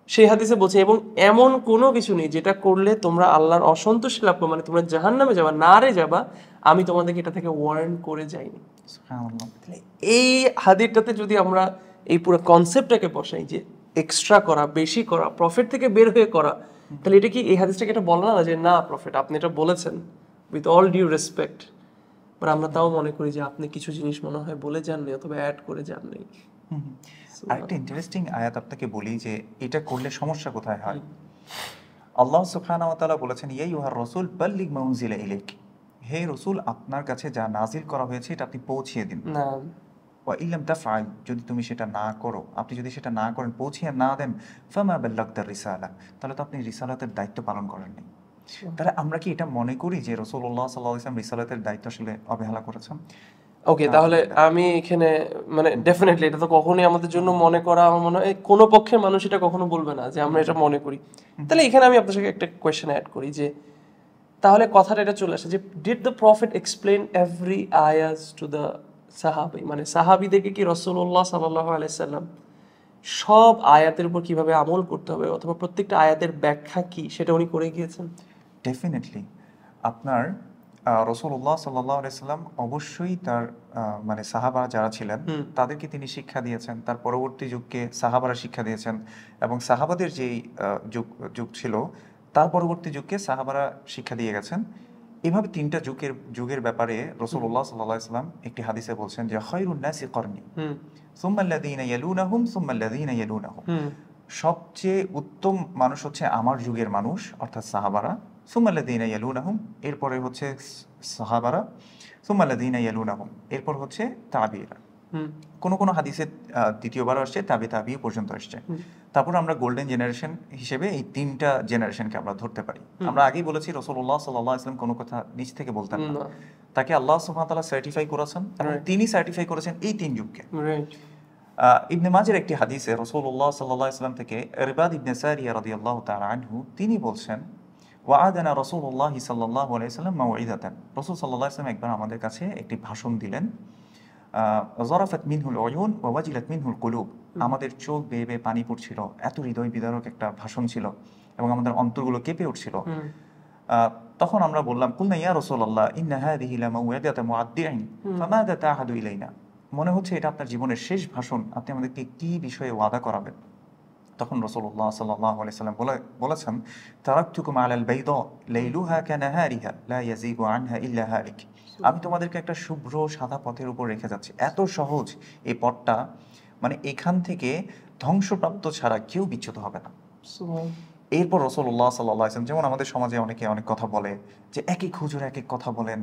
সেই হাদিসে বলছে এবং এমন কোনো কিছু নেই যেটা করলে তোমরা আল্লাহর অসন্তুষ্টি লাভ করবে, মানে তোমরা জাহান্নামে যাবা, নারে যাবা, আমি তোমাদেরকে এটা থেকে ওয়ার্ন করে যাইনি। সুবহানাল্লাহ। এই হাদিসটাতে যদি আমরা এই পুরো কনসেপ্টটাকে বসাই যে এক্সট্রা করা, বেশি করা, প্রফিট থেকে বের হয়ে করা, তাহলে এটা কি এই হাদিসটাকে এটা বলে না যে না প্রফিট আপনি এটা বলেছেন with all due respect, but আমরা তাও মনে করি যে আপনি কিছু জিনিস মনে হয় বলে যাননি অথবা অ্যাড করে যাননি। আরেকটা ইন্টারেস্টিং আয়াত আপনাকে বলি যে এটা করলে সমস্যা কোথায় হয়। আল্লাহ সুবহানাহু ওয়া তাআলা বলেছেন ইয়া আইয়ুহার রাসূল বাল্লিগ মা উনজিলা ইলাইক, হে রাসূল আপনার কাছে যা নাজিল করা হয়েছে এটা আপনি পৌঁছিয়ে দিন। না। ওয়া ইল্লাম তাফআল, যদি তুমি সেটা না করো, আপনি যদি সেটা না করেন, পৌঁছিয়ে না দেন, ফামা বাল্লাগতার রিসালা, তাহলে তো আপনি রিসালাতের দায়িত্ব পালন করেননি। তাহলে আমরা কি এটা মনে করি যে রাসূলুল্লাহ সাল্লাল্লাহু আলাইহি ওয়াসাল্লাম রিসালাতের দায়িত্ব আসলে অবহেলা করেছেন? ওকে, তাহলে আমি এখানে মানে ডেফিনেটলি এটা তো কখনোই আমাদের জন্য মনে করা, আমার মনে হয় কোনো পক্ষের মানুষ এটা কখনো বলবে না যে আমরা এটা মনে করি। তাহলে এখানে আমি আপনার সাথে একটা কোয়েশ্চেন অ্যাড করি যে তাহলে কথাটা এটা চলে আসে যে did the profit explain every Ayaz to the সাহাবি, মানে সাহাবিদেরকে কি রাসূলুল্লাহ সাল্লাল্লাহু আলাইহি সাল্লাম সব আয়াতের উপর কিভাবে আমল করতে হবে অথবা প্রত্যেকটা আয়াতের ব্যাখ্যা কি সেটা উনি করে গিয়েছেন? ডেফিনেটলি আপনার রাসূলুল্লাহ সাল্লাল্লাহু আলাইহি সাল্লাম অবশ্যই তার মানে সাহাবা যারা ছিলেন তাদেরকে তিনি শিক্ষা দিয়েছেন, তার পরবর্তী যুগকে সাহাবারা শিক্ষা দিয়েছেন, এবং সাহাবাদের যেই যুগ ছিল তার পরবর্তী যুগকে সাহাবারা শিক্ষা দিয়ে গেছেন। এভাবে তিনটা যুগের ব্যাপারে রাসূলুল্লাহ সাল্লাল্লাহু আলাইহি সাল্লাম একটি হাদিসে বলছেন যে খায়রুন নাসি করনি সুম্মা আল্লাযীনা ইয়ালুনাহুম সুম্মা আল্লাযীনা ইয়ালুনাহুম, সবচেয়ে উত্তম মানুষ হচ্ছে আমার যুগের মানুষ অর্থাৎ সাহাবারা, সুম্মা আল্লাযীনা ইয়ালুনাহুম, এরপরে হচ্ছে সাহাবারা, সুম্মা আল্লাযীনা ইয়ালুনাহুম, এরপর হচ্ছে তাবিঈরা। কোন হাদিসে দ্বিতীয়বার আসছে তাবি পর্যন্ত আসছে। তারপর আমরা গোল্ডেন জেনারেশন হিসেবে এই তিনটা জেনারেশনকে আমরা ধরতে পারি। আমরা আগেই বলেছি রাসূলুল্লাহ সাল্লাল্লাহু আলাইহি ওয়াসাল্লাম কোনো কথা নিজ থেকে বলতেন না, তাকে আল্লাহ সুবহানাহু ওয়া তাআলা সার্টিফাই করেছেন এবং তিনি সার্টিফাই করেছেন এই তিন যুগকে। ইবনে মাজার একটি হাদিসে রাসূলুল্লাহ সাল্লাল্লাহু আলাইহি ওয়াসাল্লাম থেকে ইরবাদ ইবনে সারিয়া রাদিয়াল্লাহু তাআলা আনহু তিনি বলছেন ওয়াআদানা রাসূলুল্লাহ সাল্লাল্লাহু আলাইহি ওয়াসাল্লাম মাউইদাতান, রাসূল সাল্লাল্লাহু আলাইহি ওয়াসাল্লাম একবার আমাদের কাছে একটি ভাষণ দিলেন, যারাফাত মিনহুল উয়ুন ওয়া ওয়াজিলাত মিনহুল কুলুব, আমাদের চোখ বেয়ে বেয়ে পানি পড়ছিল, এত হৃদয় বিদারক একটা ভাষণ ছিল এবং আমাদের অন্তরগুলো কেঁপে উঠছিল। তখন আমরা বললাম কুলনা ইয়া রাসূলুল্লাহ ইন্না হাযিহি লামাউইদাতু মুআদ্দিইন ফামাযা তাআহাদু ইলাইনা, মনে হচ্ছে এটা আপনার জীবনের শেষ ভাষণ, আপনি আমাদেরকে কি বিষয়ে ওয়াদা করাবেন? তখন রাসূলুল্লাহ সাল্লাল্লাহু আলাইহি সাল্লাম বলেছেন, তারাকতুকুম আলাল বাইদা লাইলুহা কানাহারিহা লা ইয়াযীগু আনহা ইল্লা হালিক। আমি তোমাদেরকে একটা শুভ্র সাদা পথের উপর রেখে যাচ্ছি। এত সহজ এই পথটা, মানে এখান থেকে ধ্বংসপ্রাপ্ত ছাড়া কেউ বিচ্যুত হবে না। এরপর রাসূলুল্লাহ সাল্লাল্লাহু আলাইহি ওয়াসাল্লাম, যেমন আমাদের সমাজে অনেকে অনেক কথা বলে যে এক এক হুজুর এক এক কথা বলেন,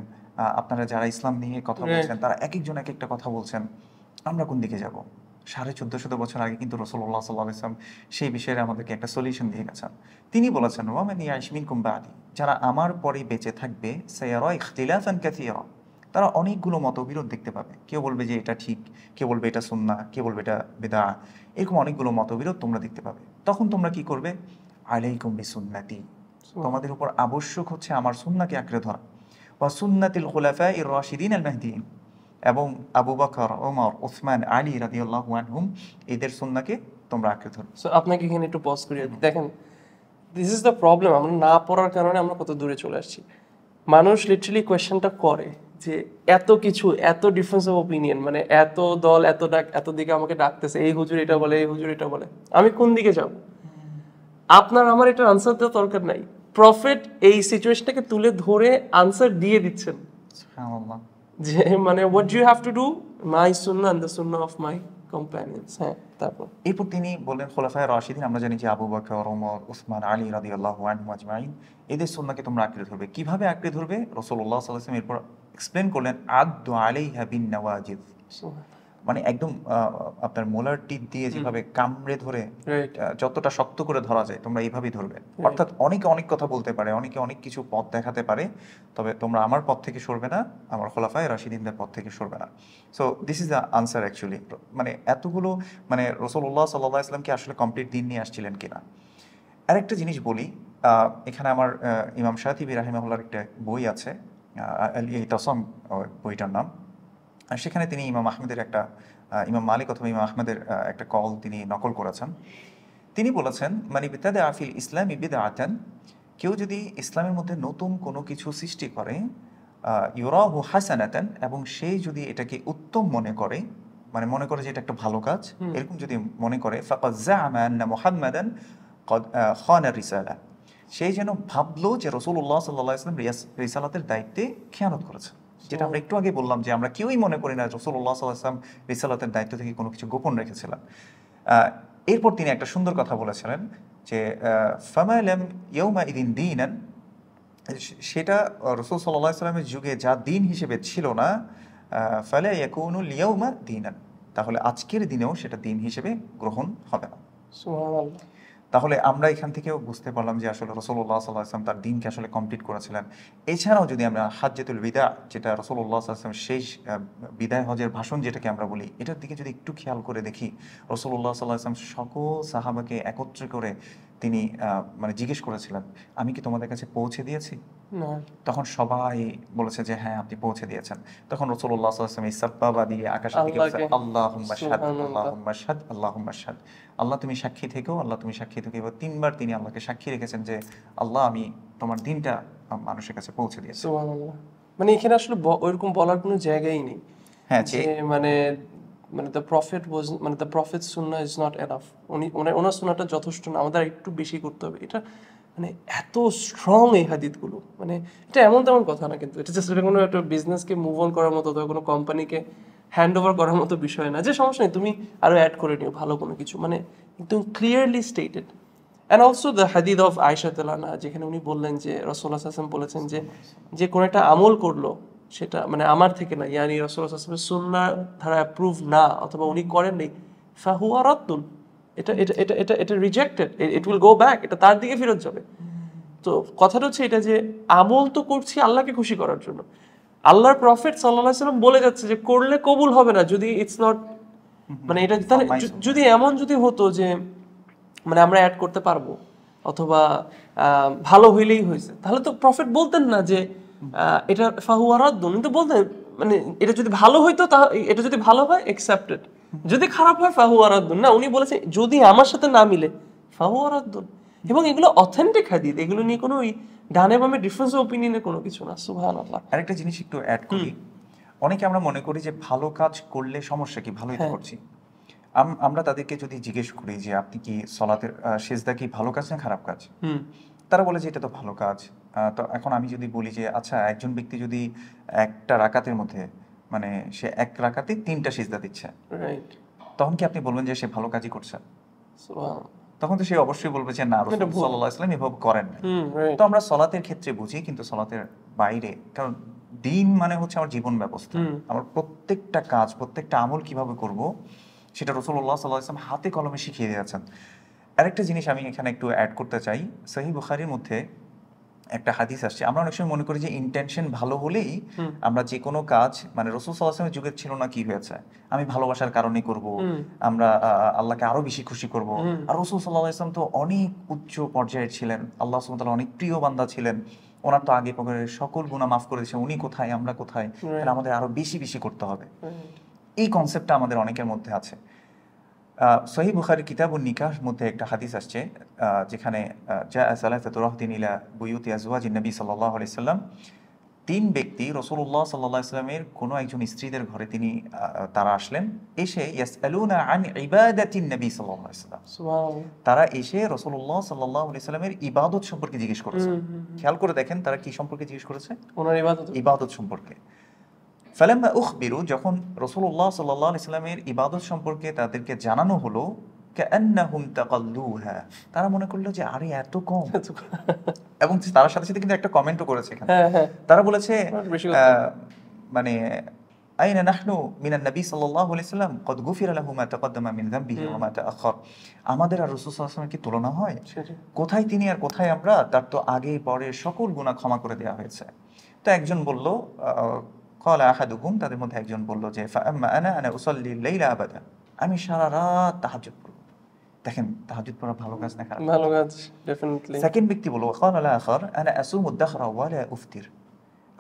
আপনারা যারা ইসলাম নিয়ে কথা বলছেন তারা এক একজন এক একটা কথা বলছেন, আমরা কোন দিকে যাব? 1450 বছর আগে কিন্তু রাসূলুল্লাহ সাল্লাল্লাহু আলাইহি ওয়াসাল্লাম সেই বিষয়ে আমাদেরকে একটা সলিউশন দিয়ে গেছেন। তিনি বলেছেন, ওয়া মান ইয়াইশ মিনকুম বা'দি, যারা আমার পরে বেঁচে থাকবে, সায়ারা ইখতিলাফান কাসীরা, তারা অনেকগুলো মতবিরোধ দেখতে পাবে। কেউ বলবে যে এটা ঠিক, কেউ বলবে এটা সুন্নাহ, কেউ বলবে এটা বিদআহ, এরকম অনেকগুলো মতবিরোধ তোমরা দেখতে পাবে। তখন তোমরা কি করবে? আলাইকুম বিসুন্নতি, তোমাদের উপর আবশ্যক হচ্ছে আমার সুন্নাহকে আঁকড়ে ধরা, ওয়া সুন্নাতিল খুলাফায়ে রাশিদিন আল মাহদিয়িন, এবং আবু বকর, ওমর, উসমান, আলী রাদিয়াল্লাহু আনহুম, এদের সুন্নাহকে তোমরা আঁকড়ে ধরো। সো আপনাকে এখানে একটু পজ করিয়ে দিই। দেখেন, দিস ইজ দ্য প্রবলেম, আমরা না পড়ার কারণে আমরা কত দূরে চলে আসছি। মানুষ লিটারালি কোয়েশ্চেনটা করে যে এত কিছু, এত ডিফারেন্স অফ ওপিনিয়ন, মানে এত দল, এত দিকে আমাকে ডাকতেছে, এই হুজুর এটা বলে, এই হুজুর এটা বলে, আমি কোন দিকে যাব? আপনার আমার এটার আনসার দেওয়ার দরকার নাই। প্রফেট এই সিচুয়েশনটাকে তুলে ধরে আনসার দিয়ে দিচ্ছেন সুবহানাল্লাহ। যে মানে what do you have to do, my সুন্নাহ এন্ড দ্য সুন্নাহ অফ মাই কম্প্যানিয়নস। হ্যাঁ, তারপর এরপর তিনি বললেন খোলাফায়ে রাশিদিন, আমরা জানি যে আবু বকর, ওমর, উসমান, আলী রাদিয়াল্লাহু আনহুম আজমাইন, এদের সুন্নাহকে তোমরা আঁকড়ে ধরবে। কিভাবে আঁকড়ে ধরবে? রাসূলুল্লাহ সাল্লাল্লাহু আলাইহি ওয়াসাল্লাম এরপর এক্সপ্লেন করলেন, আদদু আলাইহা বিন নওয়াজিদ, মানে একদম আপনার মোলার টিপ দিয়ে যেভাবে কামড়ে ধরে যতটা শক্ত করে ধরা যায় তোমরা এইভাবেই ধরবে। অর্থাৎ অনেকে অনেক কথা বলতে পারে, অনেকে অনেক কিছু পথ দেখাতে পারে, তবে তোমরা আমার পথ থেকে সরবে না, আমার খোলাফায়ে রাশিদিনদের পথ থেকে সরবে না। So this is the answer actually. মানে এতগুলো, মানে রাসূলুল্লাহ সাল্লাল্লাহু আলাইহি ওয়াসাল্লাম কি আসলে কমপ্লিট দিন নিয়ে আসছিলেন কিনা। আরেকটা জিনিস বলি, এখানে আমার ইমাম শাতিবী রাহিমাহুল্লাহর একটা বই আছে, আল ইতাসাম বইটার নাম। আর সেখানে তিনি ইমাম আহমেদের একটা ইমাম মালিক অথবা ইমাম আহমেদের একটা কল তিনি নকল করেছেন। তিনি বলেছেন, মানে বিতাদা আফিল ইসলামি বিদআতান, কেউ যদি ইসলামের মধ্যে নতুন কোনো কিছু সৃষ্টি করে, ইউরাহু হাসানাতান, এবং সে যদি এটাকে উত্তম মনে করে, মানে মনে করে যে এটা একটা ভালো কাজ, এরকম যদি মনে করে, ফাকাদ জাআমা আন্না মুহাম্মাদান ক্বাদ খানা রিসালা, সেই যেন ভাবলো যে রাসূলুল্লাহ সাল্লাল্লাহু আলাইহি ওয়াসাল্লাম রিসালাতের দায়িত্বে খেয়ানত করেছে। যেটা আমরা একটু আগে বললাম যে আমরা কেউই মনে করি না রাসূলুল্লাহ সাল্লাল্লাহু আলাইহি ওয়াসাল্লাম রিসালাতের দায়িত্ব থেকে কোনো কিছু গোপন রেখেছিলেন। এরপর তিনি একটা সুন্দর কথা বলেছিলেন যে ফামা লাম ইয়াউমা ইদিন দীনান, সেটা রাসূল সাল্লাল্লাহু আলাইহি ওয়াসাল্লামের যুগে যা দিন হিসেবে ছিল না, ফালা ইয়াকুনুল ইয়াউমা দীনান, তাহলে আজকের দিনেও সেটা দিন হিসেবে গ্রহণ হবে না। সুবহানাল্লাহ। তাহলে আমরা এখান থেকেও বুঝতে পারলাম যে আসলে রাসূলুল্লাহ সাল্লাল্লাহু আলাইহি ওয়াসাল্লাম তার দিনকে আসলে কমপ্লিট করেছিলেন। এছাড়াও যদি আমরা হাজ্জাতুল বিদা, যেটা রাসূলুল্লাহ সাল্লাল্লাহু আলাইহি ওয়াসাল্লামের শেষ বিদায় হজের ভাষণ যেটাকে আমরা বলি, এটার দিকে যদি একটু খেয়াল করে দেখি, রাসূলুল্লাহ সাল্লাল্লাহু আলাইহি ওয়াসাল্লাম সকল সাহাবাকে একত্রে করে তিনি মানে জিজ্ঞেস করেছিলেন, আমি কি তোমাদের কাছে পৌঁছে দিয়েছি? না। তখন সবাই বলেছে যে হ্যাঁ, আপনি পৌঁছে দিয়েছেন। তখন রাসূলুল্লাহ সাল্লাল্লাহু আলাইহি ওয়াসাল্লাম এই সাব্বাবা দিয়ে আকাশের দিকে বলছেন, আল্লাহুম্মা শাহাদ, আল্লাহুম্মা শাহাদ, আল্লাহুম্মা শাহাদ, আল্লাহ তুমি সাক্ষী থেকো, আল্লাহ তুমি সাক্ষী থেকো। এবার 3 বার তিনি আল্লাহকে সাক্ষী রেখেছেন যে আল্লাহ, আমি তোমার দিনটা মানুষের কাছে পৌঁছে দিয়েছি। সুবহানাল্লাহ। মানে এখানে আসলে ওইরকম বলার কোনো জায়গাই নেই। হ্যাঁ, যে মানে দ্য প্রফেট ওয়াজ, মানে the prophet Sunnah is not enough, ওনার সুন্নাহটা যথেষ্ট না, আমাদের একটু বেশি করতে হবে। এটা মানে এত স্ট্রং এই হাদিসগুলো, মানে এটা এমন তেমন কথা না, কিন্তু এটা জাস্ট কোনো একটা বিজনেসকে মুভ অন করার মতো অথবা কোনো কোম্পানিকে হ্যান্ড ওভার করার মতো বিষয় না যে সমস্যা নেই তুমি আরো অ্যাড করে নিও ভালো কোনো কিছু, মানে একদম clearly stated. And also the হাদিস অফ আয়েশা রাদিয়াল্লাহু আনহা, যেখানে উনি বললেন যে রাসূলুল্লাহ সাল্লাল্লাহু আলাইহি ওয়াসাল্লাম বলেছেন যে কোনো একটা আমল করলো, সেটা মানে আমার থেকে না, ইয়ানি রাসূলুল্লাহ সাল্লাল্লাহু আলাইহি ওয়াসাল্লামের সুন্নাহ ধারা অ্যাপ্রুভ না অথবা উনি করেননি, ফাহুয়া রাদ্দুন, এটা এটা এটা এটা এটা rejected, it will go back, এটা তার দিকে ফেরত যাবে। তো কথাটা হচ্ছে এটা যে আমল তো করছি আল্লাহকে খুশি করার জন্য, আল্লাহর প্রফেট সাল্লাল্লাহু আলাইহি ওয়াসাল্লাম বলে যাচ্ছে যে করলে কবুল হবে না যদি ইটস নট, মানে এটা তাহলে যদি এমন যদি হতো যে মানে আমরা অ্যাড করতে পারবো অথবা ভালো হইলেই হয়েছে, তাহলে তো প্রফেট বলতেন না যে এটা ফাহুয়া রাদ্দুন, কিন্তু বলতেন মানে এটা যদি ভালো হইতো, এটা যদি ভালো হয় অ্যাকসেপ্টেড, যদি খারাপ হয় ফাহুয়া রাদ্দুন। না, উনি বলেছেন যদি আমার সাথে না মিলে ফাহুয়া রাদ্দুন, এবং এগুলো অথেন্টিক হাদিস, এগুলো নিয়ে কোনো ডানে বামে ডিফারেন্স অফ ওপিনিয়নের কোনো কিছু না। সুবহানাল্লাহ। আরেকটা জিনিস একটু অ্যাড করি, অনেকে আমরা মনে করি যে ভালো কাজ করলে সমস্যা কি, ভালোই তো করছি। আমরা তাদেরকে যদি জিজ্ঞেস করি যে আপনি কি সলাতের সেজদা কি ভালো কাজ না খারাপ কাজ, হুম তারা বলে যে এটা তো ভালো কাজ। তো এখন আমি যদি বলি যে আচ্ছা একজন ব্যক্তি যদি একটা রাকাতের মধ্যে মানে সে এক রাকাতে 3টা সিজদা দিচ্ছে, রাইট তখন কি আপনি বলবেন যে সে ভালো কাজই করছে? সুবহান তখন তো সে অবশ্যই বলবে যে না, রাসূল এটা ভুল। সাল্লাল্লাহু আলাইহি ওয়াসাল্লাম এভাবে করেন নাই। হুম রাইট তো আমরা সলাতের ক্ষেত্রে বুঝি, কিন্তু সলাতের বাইরে, কারণ দিন মানে হচ্ছে আমার জীবন ব্যবস্থা। হুম আমার প্রত্যেকটা কাজ, প্রত্যেকটা আমল কিভাবে করব সেটা রাসূলুল্লাহ সাল্লাল্লাহু আলাইহি ওয়াসাল্লাম হাতে কলমে শিখিয়ে দিয়েছেন। আরেকটা জিনিস আমি এখানে একটু অ্যাড করতে চাই। সহিহ বুখারীর মধ্যে একটা হাদিস আসছে। আমরা অনেক সময় মনে করি যে ইন্টেনশন ভালো হলেই হুম আমরা যে কোনো কাজ, মানে রাসূল সাল্লাল্লাহু আলাইহি ওয়াসাল্লামের যুগে ছিল না কি হয়েছে, আমি ভালোবাসার কারণে করব, হুম আমরা আল্লাহকে আরো বেশি খুশি করব। হুম আর রাসূল সাল্লাল্লাহু আলাইহি ওয়াসাল্লাম তো অনেক উচ্চ পর্যায়ের ছিলেন, আল্লাহ সুবহানাহু ওয়া তাআলা অনেক প্রিয় বান্দা ছিলেন, ওনার তো আগে পরে সকল গুনাহ মাফ করে দিয়েছেন, উনি কোথায় আমরা কোথায়, তাহলে রাইট আমাদের আরো বেশি বেশি করতে হবে। রাইট এই কনসেপ্টটা আমাদের অনেকের মধ্যে আছে। সহিহ বুখারী কিতাবুন নিকাহর মধ্যে একটা হাদিস আসছে, যেখানে জা সালাসাতু রাহতিন ইলা বুয়ুতি আজওয়াজিন নবী সাল্লাল্লাহু আলাইহি সাল্লাম। 3 ব্যক্তি রাসূলুল্লাহ সাল্লাল্লাহু আলাইহি সাল্লামের কোনো একজন স্ত্রীদের ঘরে তারা আসলেন, এসে ইয়াসআলুনা আন ইবাদাতিন নবী সাল্লাল্লাহু আলাইহি সাল্লাম। সুবহানাল্লাহ তারা এসে রাসূলুল্লাহ সাল্লাল্লাহু আলাইহি সাল্লামের ইবাদত সম্পর্কে জিজ্ঞেস করেছেন। খেয়াল করে দেখেন তারা কি সম্পর্কে জিজ্ঞেস করেছে? ওনার ইবাদত ইবাদত সম্পর্কে। ফালাম্মা উখবিরু, যখন রাসূলুল্লাহ সাল্লাল্লাহু আলাইহি সাল্লামের ইবাদত সম্পর্কে তাদেরকে জানানো হলো, কাআন্নাহুম তাকাল্লুহা, তারা মনে করলো যে আরে এত কম। এবং তার সাথে সাথে কিন্তু একটা কমেন্টও করেছে এখানে। হ্যাঁ হ্যাঁ তারা বলেছে বেশি কথা মানে আইনা নাহনু মিনান নবী সাল্লাল্লাহু আলাইহি সাল্লাম কদ গুফিরা লাহু মা তাকদ্দামা মিন যামবিহি ওয়া মা তাআখার। আমাদের আর রাসূল সাল্লাল্লাহু আলাইহি ওয়াসাল্লামের কি তুলনা হয়? সেটাই কোথায় তিনি আর কোথায় আমরা? তার তো আগে পরে সকল গুনাহ ক্ষমা করে দেওয়া হয়েছে। তো একজন বলল, ক্বালা আহাদুহুম, তাদের মধ্যে একজন বলল যে ফাআম্মা আনা উসাল্লি লাইলা আবাদা, আমি সারা রাত তাহাজ্জুদ পড়ব। দেখেন তাহাজ্জুদ পড়া ভালো কাজ না খারাপ? ভালো কাজ ডেফিনেটলি সেকেন্ড ব্যক্তি বলল ক্বালা আল আখার আনা আসুমু আদ-দাহরা ওয়া লা উফতির,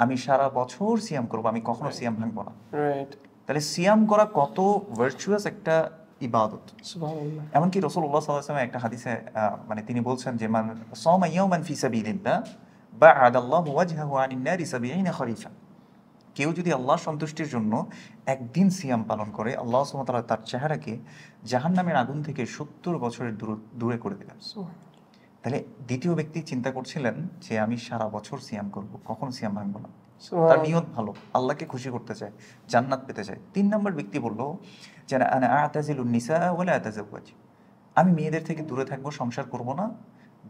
আমি সারা বছর সিয়াম করব, আমি কখনো সিয়াম ভাঙব না। রাইট তাহলে সিয়াম করা কত ভার্চুয়াস একটা ইবাদত। সুবহানাল্লাহ এমনকি রাসূলুল্লাহ সাল্লাল্লাহু আলাইহি ওয়াসাল্লাম একটা হাদিসে মানে তিনি বলছেন যে মান সামা ইয়াওমান ফি সাবিলিল্লাহ বা'আদাল্লাহু ওয়াজহাহু আনিন নারি ৭০ খরিফা। কেউ যদি আল্লাহর সন্তুষ্টির জন্য একদিন সিয়াম পালন করে, আল্লাহ সুবহানাহু ওয়া তাআলা তার চেহারাকে জাহান্নামের আগুন থেকে ৭০ বছরের দূরে করে দিলেন। তাহলে দ্বিতীয় ব্যক্তি চিন্তা করছিলেন যে আমি সারা বছর সিয়াম করব, কখনো সিয়াম ভাঙবো না। তার নিয়ত ভালো, আল্লাহকে খুশি করতে চায়, জান্নাত পেতে চায়। ৩ নম্বর ব্যক্তি বলল যে আনা আ'তাজিলুন নিসা ওয়া লা আতাজাওয়াজ, আমি মেয়েদের থেকে দূরে থাকবো, সংসার করব না,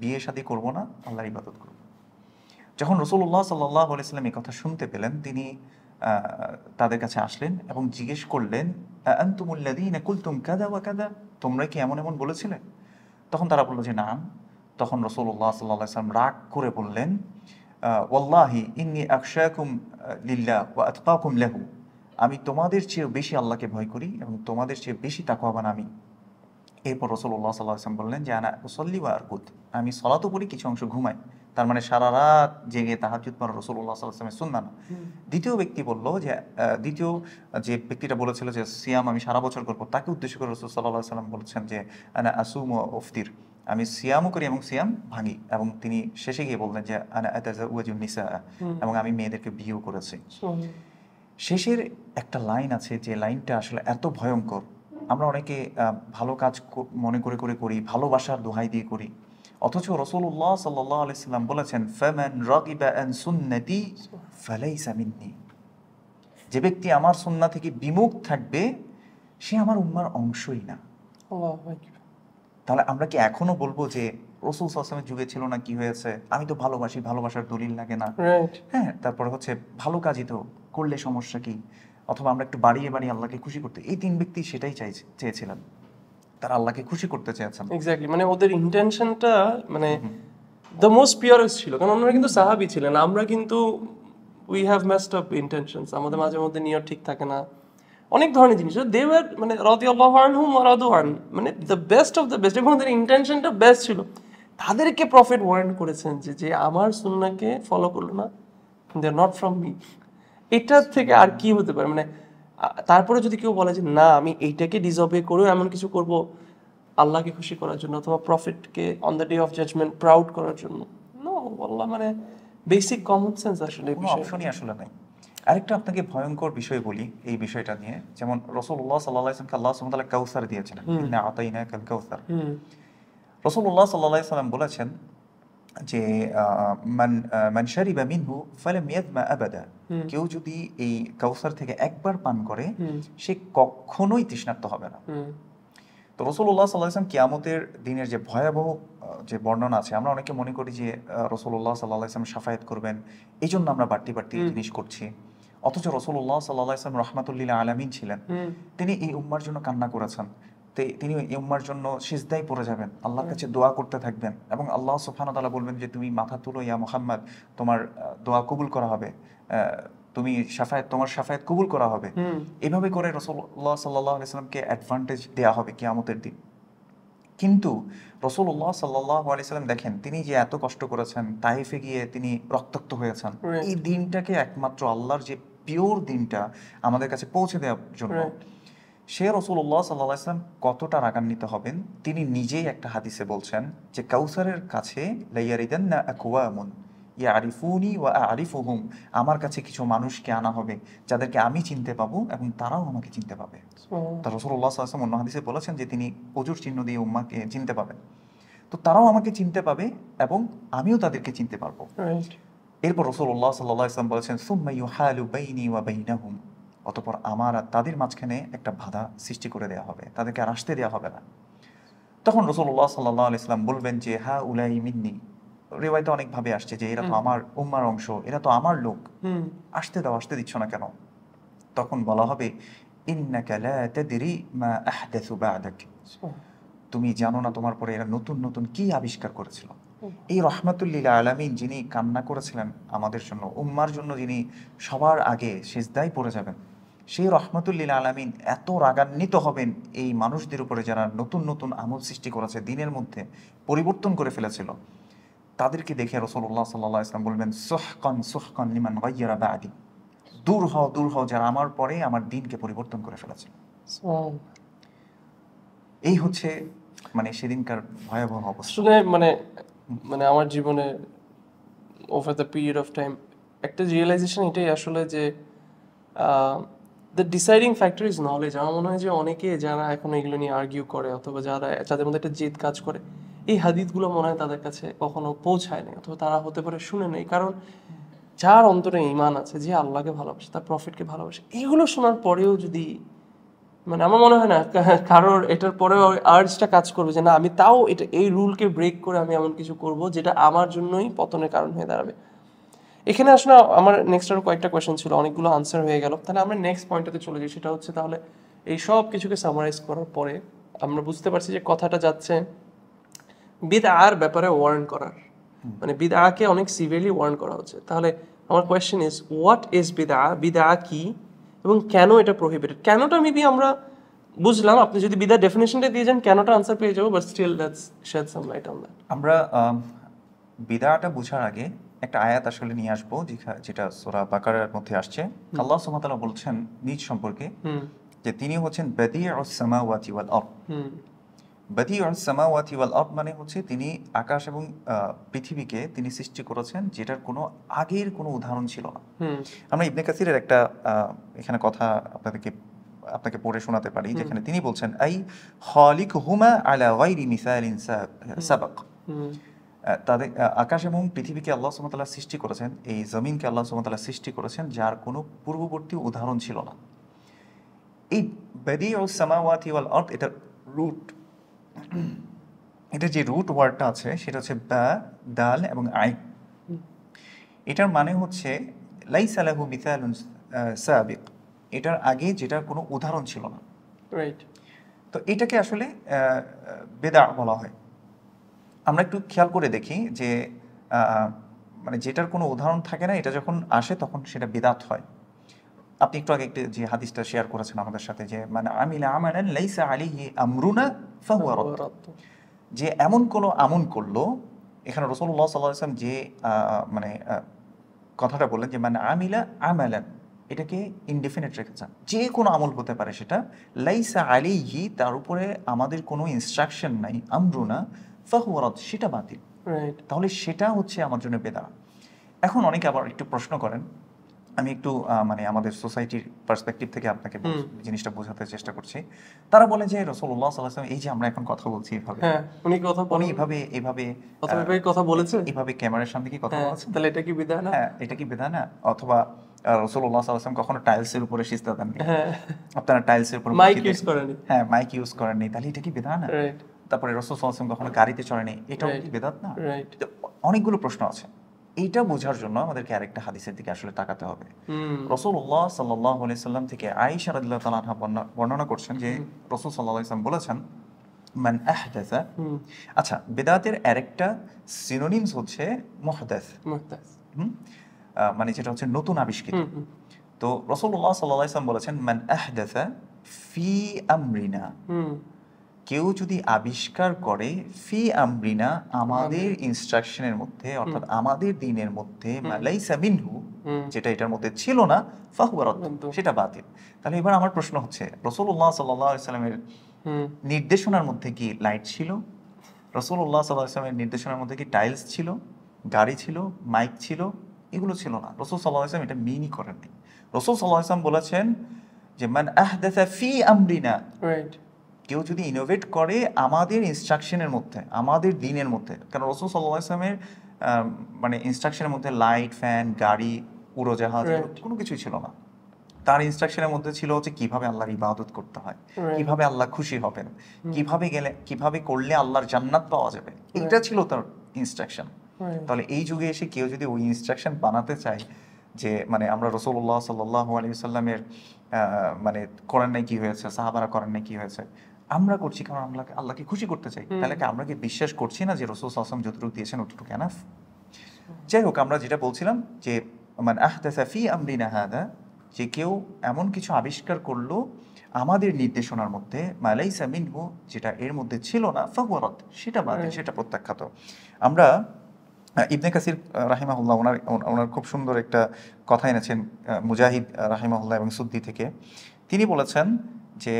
বিয়ে শাদী করব না, আল্লাহর ইবাদত করব। যখন রাসূলুল্লাহ সাল্লাল্লাহু আলাইহি ওয়াসাল্লাম এই কথা শুনতে পেলেন, তিনি তাদের কাছে আসলেন এবং জিজ্ঞেস করলেন, আনতুমুল লাযীনা কুলতুম কাযা ওয়া কাযা, তোমরা কি এমন এমন বলেছিলে? তখন তারা বলল যে না। তখন রাসূলুল্লাহ সাল্লাল্লাহু আলাইহি ওয়াসাল্লাম রাগ করে বললেন, ওয়াল্লাহি ইন্নী আখশাকুম লিল্লাহ ওয়া আতকাকুম লাহু, আমি তোমাদের চেয়ে বেশি আল্লাহকে ভয় করি এবং তোমাদের চেয়ে বেশি তাকওয়াবান আমি। এরপর রাসূলুল্লাহ সাল্লাল্লাহু আলাইহি ওয়াসাল্লাম বললেন যে আনা উসাল্লি ওয়া আরকুদ, আমি সালাতও পড়ি, কিছু অংশ ঘুমাই। তার মানে সারা রাত জেগে তাহাজ্জুদ পড়া রাসূলুল্লাহ সাল্লাল্লাহু আলাইহি ওয়াসাল্লামের সুন্নাহ না। দ্বিতীয় ব্যক্তি বলল যে দ্বিতীয় যে ব্যক্তিটা বলেছিল যে সিয়াম আমি সারা বছর করব, তাকে উদ্দেশ্য করে রাসূল সাল্লাল্লাহু আলাইহি ওয়াসাল্লাম বলেছেন যে আনা আসুমু ওয়া উফতির, আমি সিয়ামও করি এবং সিয়াম ভাঙি। এবং তিনি শেষে গিয়ে বললেন যে আনা আতাজাওয়াজুন নিসা, এবং আমি মেয়েদেরকে বিয়েও করেছি। শেষের একটা লাইন আছে যে লাইনটা আসলে এত ভয়ঙ্কর। আমরা অনেকে ভালো কাজ মনে করে করি, ভালোবাসার দোহাই দিয়ে করি, অথচ রাসূলুল্লাহ সাল্লাল্লাহু আলাইহি সাল্লাম বলেছেন ফামান রাগিবা আন সুন্নতি ফালাইসা মিন্নি, যে ব্যক্তি আমার সুন্নাহ থেকে বিমুখ থাকবে সে আমার উম্মার অংশই না। আল্লাহু আকবার। তাহলে আমরা কি এখনো বলবো যে রাসূল সাল্লাল্লাহু আলাইহি ওয়াসাল্লামের যুগে ছিল না, কি হয়েছে, আমি তো ভালোবাসি, ভালোবাসার দলিল লাগে না? রাইট হ্যাঁ, তারপরে হচ্ছে ভালো কাজই তো করলে সমস্যা কি, অথবা আমরা একটু বাড়িয়ে আল্লাহকে খুশি করতে। এই 3 ব্যক্তি সেটাই চেয়েছিলেন, তারা আল্লাহকে খুশি করতে চেয়েছেন। এক্স্যাক্টলি, মানে ওদের ইন্টেনশনটা মানে দ্য মোস্ট পিওরেস্ট ছিল, কারণ ওনারা কিন্তু সাহাবী ছিলেন। আমরা কিন্তু we have messed up intentions, আমাদের মাঝে মধ্যে নিয়ত ঠিক থাকে না, অনেক ধরনের জিনিস। দে ওয়ার মানে রাদিয়াল্লাহু আনহুম ওয়া রাদু আন, মানে the best of the best, এবং ওদের ইন্টেনশনটা বেস্ট ছিল। তাদেরকে প্রফেট ওয়ার্ন করেছেন যে আমার সুন্নাহকে ফলো করলো না, দে আর নট ফ্রম মি। এটার থেকে আর কি হতে পারে? মানে তারপরে যদি কেউ বলে যে না আমি এইটাকে ডিজবে করেও এমন কিছু করব আল্লাহকে খুশি করার জন্য অথবা প্রফিটকে on the day of judgment proud করার জন্য, নো আল্লাহ, মানে বেসিক কমন সেন্স আসলে কোনো অপশনই আসলে নাই। আরেকটা আপনাকে ভয়ঙ্কর বিষয় বলি এই বিষয়টা নিয়ে, যেমন রাসূলুল্লাহ সাল্লাল্লাহু আলাইহি ওয়াসাল্লামকে আল্লাহ সুবহানাহু ওয়া তাআলা কাউসার দিয়েছেন, ইন্না আতাইনাকাল কাউসার। রাসূলুল্লাহ সাল্লাল্লাহু আলাইহি ওয়াসাল্লাম বলেছেন যে মান শারিবা মিনহু ফালাম ইয়াযমা আবাদা, কেউ যদি এই কাউসার থেকে একবার পান করে সে কখনোই তৃষ্ণার্ত হবে না। তো রাসূলুল্লাহ সাল্লাল্লাহু আলাইহি ওয়াসাল্লাম কিয়ামতের দিনের যে ভয়াবহ যে বর্ণনা আছে, আমরা অনেকে মনে করি যে রাসূলুল্লাহ সাল্লাল্লাহু আলাইহি ওয়াসাল্লাম শাফায়াত করবেন, এই জন্য আমরা বাড়তি জিনিস করছি। অথচ রাসূলুল্লাহ সাল্লাল্লাহু আলাইহি ওয়াসাল্লাম রাহমাতুল লিল আলামিন ছিলেন, তিনি এই উম্মার জন্য কান্না করেছেন, তিনি এই উম্মার জন্য সিজদায় পড়ে যাবেন, আল্লাহর কাছে দোয়া করতে থাকবেন, এবং আল্লাহ সুবহানাহু ওয়া তাআলা বলবেন যে তুমি মাথা তুলো ইয়া মুহাম্মদ, তোমার দোয়া কবুল করা হবে, তুমি তোমার শাফায়াত কবুল করা হবে। এভাবে করে রাসূলুল্লাহ সাল্লাল্লাহু আলাইহি ওয়াসাল্লামকে অ্যাডভান্টেজ দেয়া হবে কিয়ামতের দিন। কিন্তু রাসূলুল্লাহ সাল্লাল্লাহু আলাইহি ওয়াসাল্লাম দেখেন, তিনি যে এত কষ্ট করেছেন, তাইফে গিয়ে তিনি রক্তাক্ত হয়েছেন, এই দিনটাকে একমাত্র আল্লাহর যে পিওর দিনটা আমাদের কাছে পৌঁছে দেওয়ার জন্য সে রাসূলুল্লাহ সাল্লাল্লাহু আলাইহি ওয়াসাল্লাম কতটা রাগান্বিত হবেন, তিনি নিজেই একটা হাদিসে বলছেন যে কাউসারের কাছে লাইয়ারিদান্না আকওয়ামুন ইয়ারিফুনি ওয়া আরিফুহুম, আমার কাছে কিছু মানুষকে আনা হবে যাদেরকে আমি চিনতে পাবো এবং তারাও আমাকে চিনতে পাবে। তো রাসূলুল্লাহ সাল্লাল্লাহু আলাইহি ওয়াসাল্লাম অন্য হাদিসে বলেছেন যে তিনি অজুর চিহ্ন দিয়ে উম্মাহকে চিনতে পাবেন, তো তারাও আমাকে চিনতে পাবে এবং আমিও তাদেরকে চিনতে পারবো। এরপর রাসূলুল্লাহ সাল্লাল্লাহু আলাইহি ওয়াসাল্লাম বলেছেন সুম্মা ইউহালু বাইনি ওয়া বাইনাহুম, অতঃপর আমার আর তাদের মাঝখানে একটা বাধা সৃষ্টি করে দেওয়া হবে, তাদেরকে আর আসতে দেওয়া হবে না। তখন রাসূলুল্লাহ সাল্লাল্লাহু আলাইহি ওয়াসাল্লাম বলবেন যে হা উলাই মিন্নি, রিওয়ায়াতে অনেকভাবে আসছে যে এরা তো আমার উম্মার অংশ, এরা তো আমার লোক, আসতে দাও, আসতে দিচ্ছ না কেন? তখন বলা হবে ইন্নাকা লা তাদরি মা আহদাসু বা'দাক, তুমি জানো না তোমার পরে এরা নতুন নতুন কি আবিষ্কার করেছিল। এই রাহমাতুল লিল আলামিন যিনি কান্না করেছিলেন আমাদের জন্য, উম্মার জন্য, যিনি সবার আগে সিজদায় পড়ে যাবেন, সেই রাহমাতুল লিল আলামিন এত রাগান্বিত হবেন এই মানুষদের উপরে যারা নতুন নতুন আমল সৃষ্টি করেছে, দিনের মধ্যে পরিবর্তন করে ফেলেছিল, তাদেরকে দেখে রাসূলুল্লাহ সাল্লাল্লাহু আলাইহি ওয়াসাল্লাম বলবেন সুহকান সুহকান লিমান গায়্যারা বা'দি, দূর হও যারা আমার পরে আমার দিনকে পরিবর্তন করে ফেলেছে। এই হচ্ছে মানে সেদিনকার ভয়াবহ অবস্থা। আসলে মানে আমার জীবনে over the period of time একটা রিয়েলাইজেশন এটাই আসলে যে the deciding factor is knowledge. আমার মনে হয় যে অনেকে যারা এখন এগুলো নিয়ে আর্গিউ করে অথবা যাদের মধ্যে একটা জেদ কাজ করে, এই হাদিসগুলো মনে হয় তাদের কাছে কখনো পৌঁছায় নাই, অথবা তারা হতে পারে শুনে নেই। কারণ যার অন্তরে ঈমান আছে, যে আল্লাহকে ভালোবাসে, তার প্রফিটকে ভালোবাসে, এগুলো শোনার পরেও যদি আমার মনে হয় না কারোর এটার পরেও আর্জটা কাজ করবে যে না আমি তাও এই রুলকে ব্রেক করে আমি এমন কিছু করব যেটা আমার জন্যই পতনের কারণ হয়ে দাঁড়াবে। এখানে আসলে আমার নেক্সট আরো কয়েকটা কোয়েশ্চেন ছিল, অনেকগুলো আনসার হয়ে গেল। তাহলে আমরা নেক্সট পয়েন্টটাতে চলে যাই, সেটা হচ্ছে তাহলে এই সব কিছুকে সামারাইজ করার পরে আমরা বুঝতে পারছি যে কথাটা যাচ্ছে বিদআর ব্যাপারে ওয়ার্ন করার, বিদআকে অনেক সিভিয়ারলি ওয়ার্ন করা হচ্ছে। তাহলে আমার কোয়েশ্চেন ইজ হোয়াট ইজ বিদআ কি এবং কেন এটা প্রহিবিটেড? কেনটা মেবি আমরা বুঝলাম, আপনি যদি বিদআ ডেফিনেশনটা দিয়ে যান কেনটা আনসার পেয়ে যাবো, but still let's shed some light on that. আমরা বিদআটা বোঝার আগে একটা আয়াত আসলে নিয়ে আসবো যেটা সূরা বাকারার মধ্যে আসছে। আল্লাহ সুবহানাহু ওয়া তাআলা বলছেন নিজ সম্পর্কে যে তিনি হচ্ছেন বাদিউস সামাওয়াতি ওয়াল আরদ। বাদিউস সামাওয়াতি ওয়াল আরদ মানে হচ্ছে তিনি আকাশ এবং পৃথিবীকে তিনি সৃষ্টি করেছেন যেটার কোনো আগের কোনো উদাহরণ ছিল না। আমরা ইবনে কাসিরের একটা এখানে কথা আপনাকে পড়ে শোনাতে পারি, যেখানে তিনি বলছেন আই খালিকুহুমা আলা গায়রি মিসালিন সাবাক, তাদের আকাশ এবং পৃথিবীকে আল্লাহ সুবহানাহু ওয়া তাআলা সৃষ্টি করেছেন, এই জমিনকে আল্লাহ সুবহানাহু ওয়া তাআলা সৃষ্টি করেছেন যার কোনো পূর্ববর্তী উদাহরণ ছিল না। এই বাদিউস সামাওয়াতি ওয়াল আরদ এটা রুট, এটা যে রুট ওয়ার্ডটা আছে সেটা হচ্ছে বা, দাল এবং আইন। এটার মানে হচ্ছে লাইসা লাহু মিসালুন সাবিক, এটার আগে যেটার কোনো উদাহরণ ছিল না। রাইট। তো এটাকে আসলে বেদা বলা হয়। আমরা একটু খেয়াল করে দেখি যে যেটার কোনো উদাহরণ থাকে না, এটা যখন আসে তখন সেটা বিদআত হয়। আপনি একটু আগে যে হাদিসটা শেয়ার করেছেন আমাদের সাথে যে আমিলা আমালান লাইসা আলাইহি আমরুনা ফাহুয়া রাদ্দ, যে এমন কোনো আমল করলো, এখানে রাসূলুল্লাহ সাল্লাল্লাহু আলাইহি ওয়াসাল্লাম যে কথাটা বললেন যে আমিলা আমালান, এটাকে ইনডেফিনিট রেখেছেন, যে কোনো আমল হতে পারে সেটা, লাইসা আলাইহি তার উপরে আমাদের কোনো ইনস্ট্রাকশন নাই, আমরুনা ফাহুয়া রাদ্দ সেটা বাতিল। তাহলে সেটা হচ্ছে আমার জন্য বেদা। এখন অনেকে আবার একটু প্রশ্ন করেন আমি একটু মানে আমাদের সোসাইটির পার্সপেক্টিভ থেকে আপনাকে জিনিসটা বোঝাতে চেষ্টা করছি। তারা বলে যে রাসূলুল্লাহ সাল্লাল্লাহু আলাইহি ওয়াসাল্লাম এই যে আমরা এখন কথা বলছি এভাবে, হ্যাঁ উনি কথা উনি বলেন, এভাবে এভাবে কথা বলেছে, এভাবে ক্যামেরার সামনে কি কথা হ্যাঁ বলেছেন? তাহলে এটা কি বিদআত না? হ্যাঁ, এটা কি বিদআত না? অথবা রাসূলুল্লাহ সাল্লাল্লাহু আলাইহি ওয়াসাল্লাম কখনো টাইলসের উপরে সিজদা দেননি, হ্যাঁ আপনারা টাইলসের উপর মাইক মসজিদে ইউজ করেনি, হ্যাঁ মাইক ইউজ করেননি, তাহলে এটা কি বিদআত না? রাইট তারপরে রাসূল সাল্লাল্লাহু আলাইহি ওয়াসাল্লাম কখনো গাড়িতে চড়েনি, এটাও কি বিদআত না? রাইট। তো অনেকগুলো প্রশ্ন আছে। এইটা বোঝার জন্য আমাদেরকে আরেকটা হাদিসের দিকে আসলে তাকাতে হবে। রাসূলুল্লাহ সাল্লাল্লাহু আলাইহি সাল্লাম থেকে আয়েশা রাদিয়াল্লাহু তাআলা আনহা বর্ণনা করছেন যে রাসূল সাল্লাল্লাহু আলাইহি সাল্লাম বলেছেন, মান আহদাসা, আচ্ছা বেদাতের আরেকটা সিনোনিমস হচ্ছে মুহদাস, মুহদাস মানে যেটা হচ্ছে নতুন আবিষ্কৃত। তো রাসূলুল্লাহ সাল্লাল্লাহু আলাইহি সাল্লাম বলেছেন, মান আহদাসা ফি আমরিনা, কেউ যদি আবিষ্কার করে ফি আমরিনা, আমাদের ইনস্ট্রাকশনের মধ্যে অর্থাৎ আমাদের দ্বীনের মধ্যে, মালাইসা মিনহু, যেটা এটার মধ্যে ছিল না, ফাহুয়া রাদ্দ, সেটা বাতিল। তাহলে এবার আমার প্রশ্ন হচ্ছে, রাসূলুল্লাহ সাল্লাল্লাহু আলাইহি সাল্লামের নির্দেশনার মধ্যে কি লাইট ছিল? রাসূলুল্লাহ সাল্লাল্লাহু আলাইহি সাল্লামের নির্দেশনার মধ্যে কি টাইলস ছিল, গাড়ি ছিল, মাইক ছিল? এগুলো ছিল না। রাসূল সাল্লাল্লাহু আলাইহি সাল্লাম এটা মিনই করেননি। রাসূল সাল্লাল্লাহু আলাইহি সাল্লাম বলেছেন যে মান আহদাসা ফি আমরিনা, রাইট, কেউ যদি ইনোভেট করে আমাদের ইনস্ট্রাকশনের মধ্যে, আমাদের দ্বীনের মধ্যে, কারণ রাসূল সাল্লাল্লাহু আলাইহি সাল্লামের মানে ইনস্ট্রাকশনের মধ্যে লাইট, ফ্যান, গাড়ি, উড়োজাহাজ কোনো কিছুই ছিল না। তার ইনস্ট্রাকশনের মধ্যে ছিল হচ্ছে কিভাবে আল্লাহর ইবাদত করতে হয়, কিভাবে আল্লাহ খুশি হবেন, কিভাবে করলে আল্লাহর জান্নাত পাওয়া যাবে, এটা ছিল তার ইনস্ট্রাকশন। তাহলে এই যুগে এসে কেউ যদি ওই ইনস্ট্রাকশন বানাতে চায় যে মানে আমরা রাসূলুল্লাহ সাল্লাল্লাহু আলাইহি ওয়াসাল্লামের মানে করেন নাই কি হয়েছে, সাহাবারা করেন নাই কি হয়েছে, আমরা করছি কারণ আল্লাহকে খুশি করতে চাই, তাহলে কি আমরা কি বিশ্বাস করছি না যে রাসূল সাল্লাল্লাহু আলাইহি ওয়াসাল্লাম যতটুকু দিয়েছেন অতটুকু এনাফ? যাই হোক, আমরা যেটা বলছিলাম যে মান আহদাসা ফি আমরিনা হাদা, যে কেউ এমন কিছু আবিষ্কার করলো আমাদের নির্দেশনার মধ্যে, মালাইসা মিনহু, যেটা এর মধ্যে ছিল না, ফাহুয়া রাদ্দ, সেটা বাতিল, সেটা প্রত্যাখ্যাত। আমরা ইবনে কাসির রাহিমাহুল্লাহ ওনার খুব সুন্দর একটা কথা এনেছেন মুজাহিদ রাহিমাহুল্লাহ এবং সুদ্দি থেকে। তিনি বলেছেন যে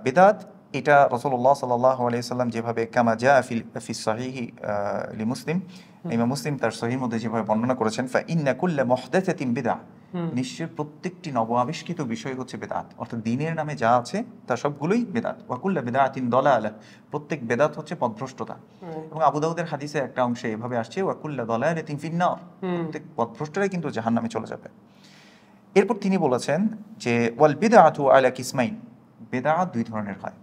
বিদআত এটা রাসূলুল্লাহ সাল্লাল্লাহু আলাইহি ওয়াসাল্লাম যেভাবে কামা জা ফি সহিহি লি মুসলিম, ইমাম মুসলিম তার সহিহ মধ্যে যেভাবে বর্ণনা করেছেন, ফা ইন্না কুল্লা মুহদাসাতিন বিদআহ, নিশ্চয় প্রত্যেকটি নব আবিষ্কৃত বিষয় হচ্ছে বেদাত, অর্থাৎ দ্বীনের নামে যা আছে তা সবগুলোই বেদাত। ওয়া কুল্লা বিদআতিন দালালাহ, প্রত্যেক বেদাত হচ্ছে পথভ্রষ্টতা। এবং আবু দাউদের হাদিসে একটা অংশে এভাবে আসছে, ওয়া কুল্লা দালালাতিন ফিন্নার, প্রত্যেক পথভ্রষ্টরাই কিন্তু জাহান্নামে চলে যাবে। এরপর তিনি বলেছেন যে ওয়াল বিদআতু আলা কিসমাইন, বেদাত দুই ধরনের হয়,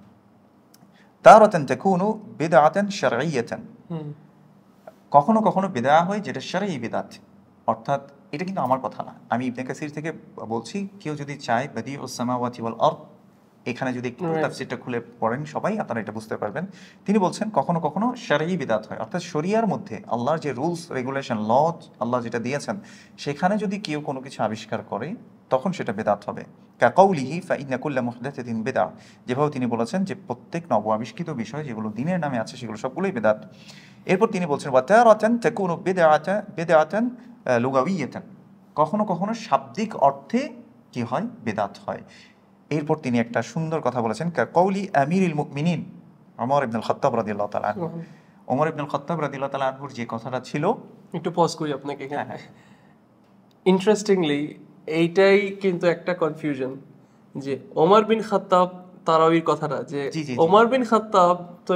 তারাতান তাকুনু বিদআতান শারঈয়াতান, কখনো কখনো বিদআ হয় যেটা শারঈ বিদআত, অর্থাৎ এটা কিন্তু আমার কথা না, আমি ইবনে কাসির থেকে বলছি, কেউ যদি চায় বাদিউস সামাওয়াতি ওয়াল আরদ, এখানে যদি একটু তাফসীরটা খুলে পড়েন সবাই আপনারা এটা বুঝতে পারবেন। তিনি বলছেন কখনো কখনো শারঈ বিদআত হয়, অর্থাৎ শরিয়ার মধ্যে আল্লাহর যে রুলস রেগুলেশন ল আল্লাহ যেটা দিয়েছেন সেখানে যদি কেউ কোনো কিছু আবিষ্কার করে তখন সেটা বেদাত হবে। কাকাউলিহি ফা ইন্না কুল্লা মুহদাসাতিন বিদআহ, যেভাবে তিনি বলেছেন যে প্রত্যেক নব আবিষ্কৃত বিষয় যেগুলো দ্বীনের নামে আছে সেগুলো সবগুলোই বেদাত। এরপর তিনি বলছেন ওয়া তারাতান তাকুনু বিদআতান লুগাওয়িয়াতান, কখনো কখনো শাব্দিক অর্থে কি হয়, বেদাত হয়। এরপর তিনি একটা সুন্দর কথা বলেছেন, কাকাউলি আমিরুল মুমিনিন ওমর ইবনুল খাত্তাব রাদিয়াল্লাহু তাআলা আনহু, ওমর ইবনুল খাত্তাব রাদিয়াল্লাহু তাআলা আনহুর যে কথাটা ছিল, একটু পজ করি আপনাকে এখানে। ইন্টারেস্টিংলি এইটাই কিন্তু একটা কনফিউশন যে ওমর বিন খাত্তাব তারাবির কথাটা, যে ওমর বিন খাত্তাব তো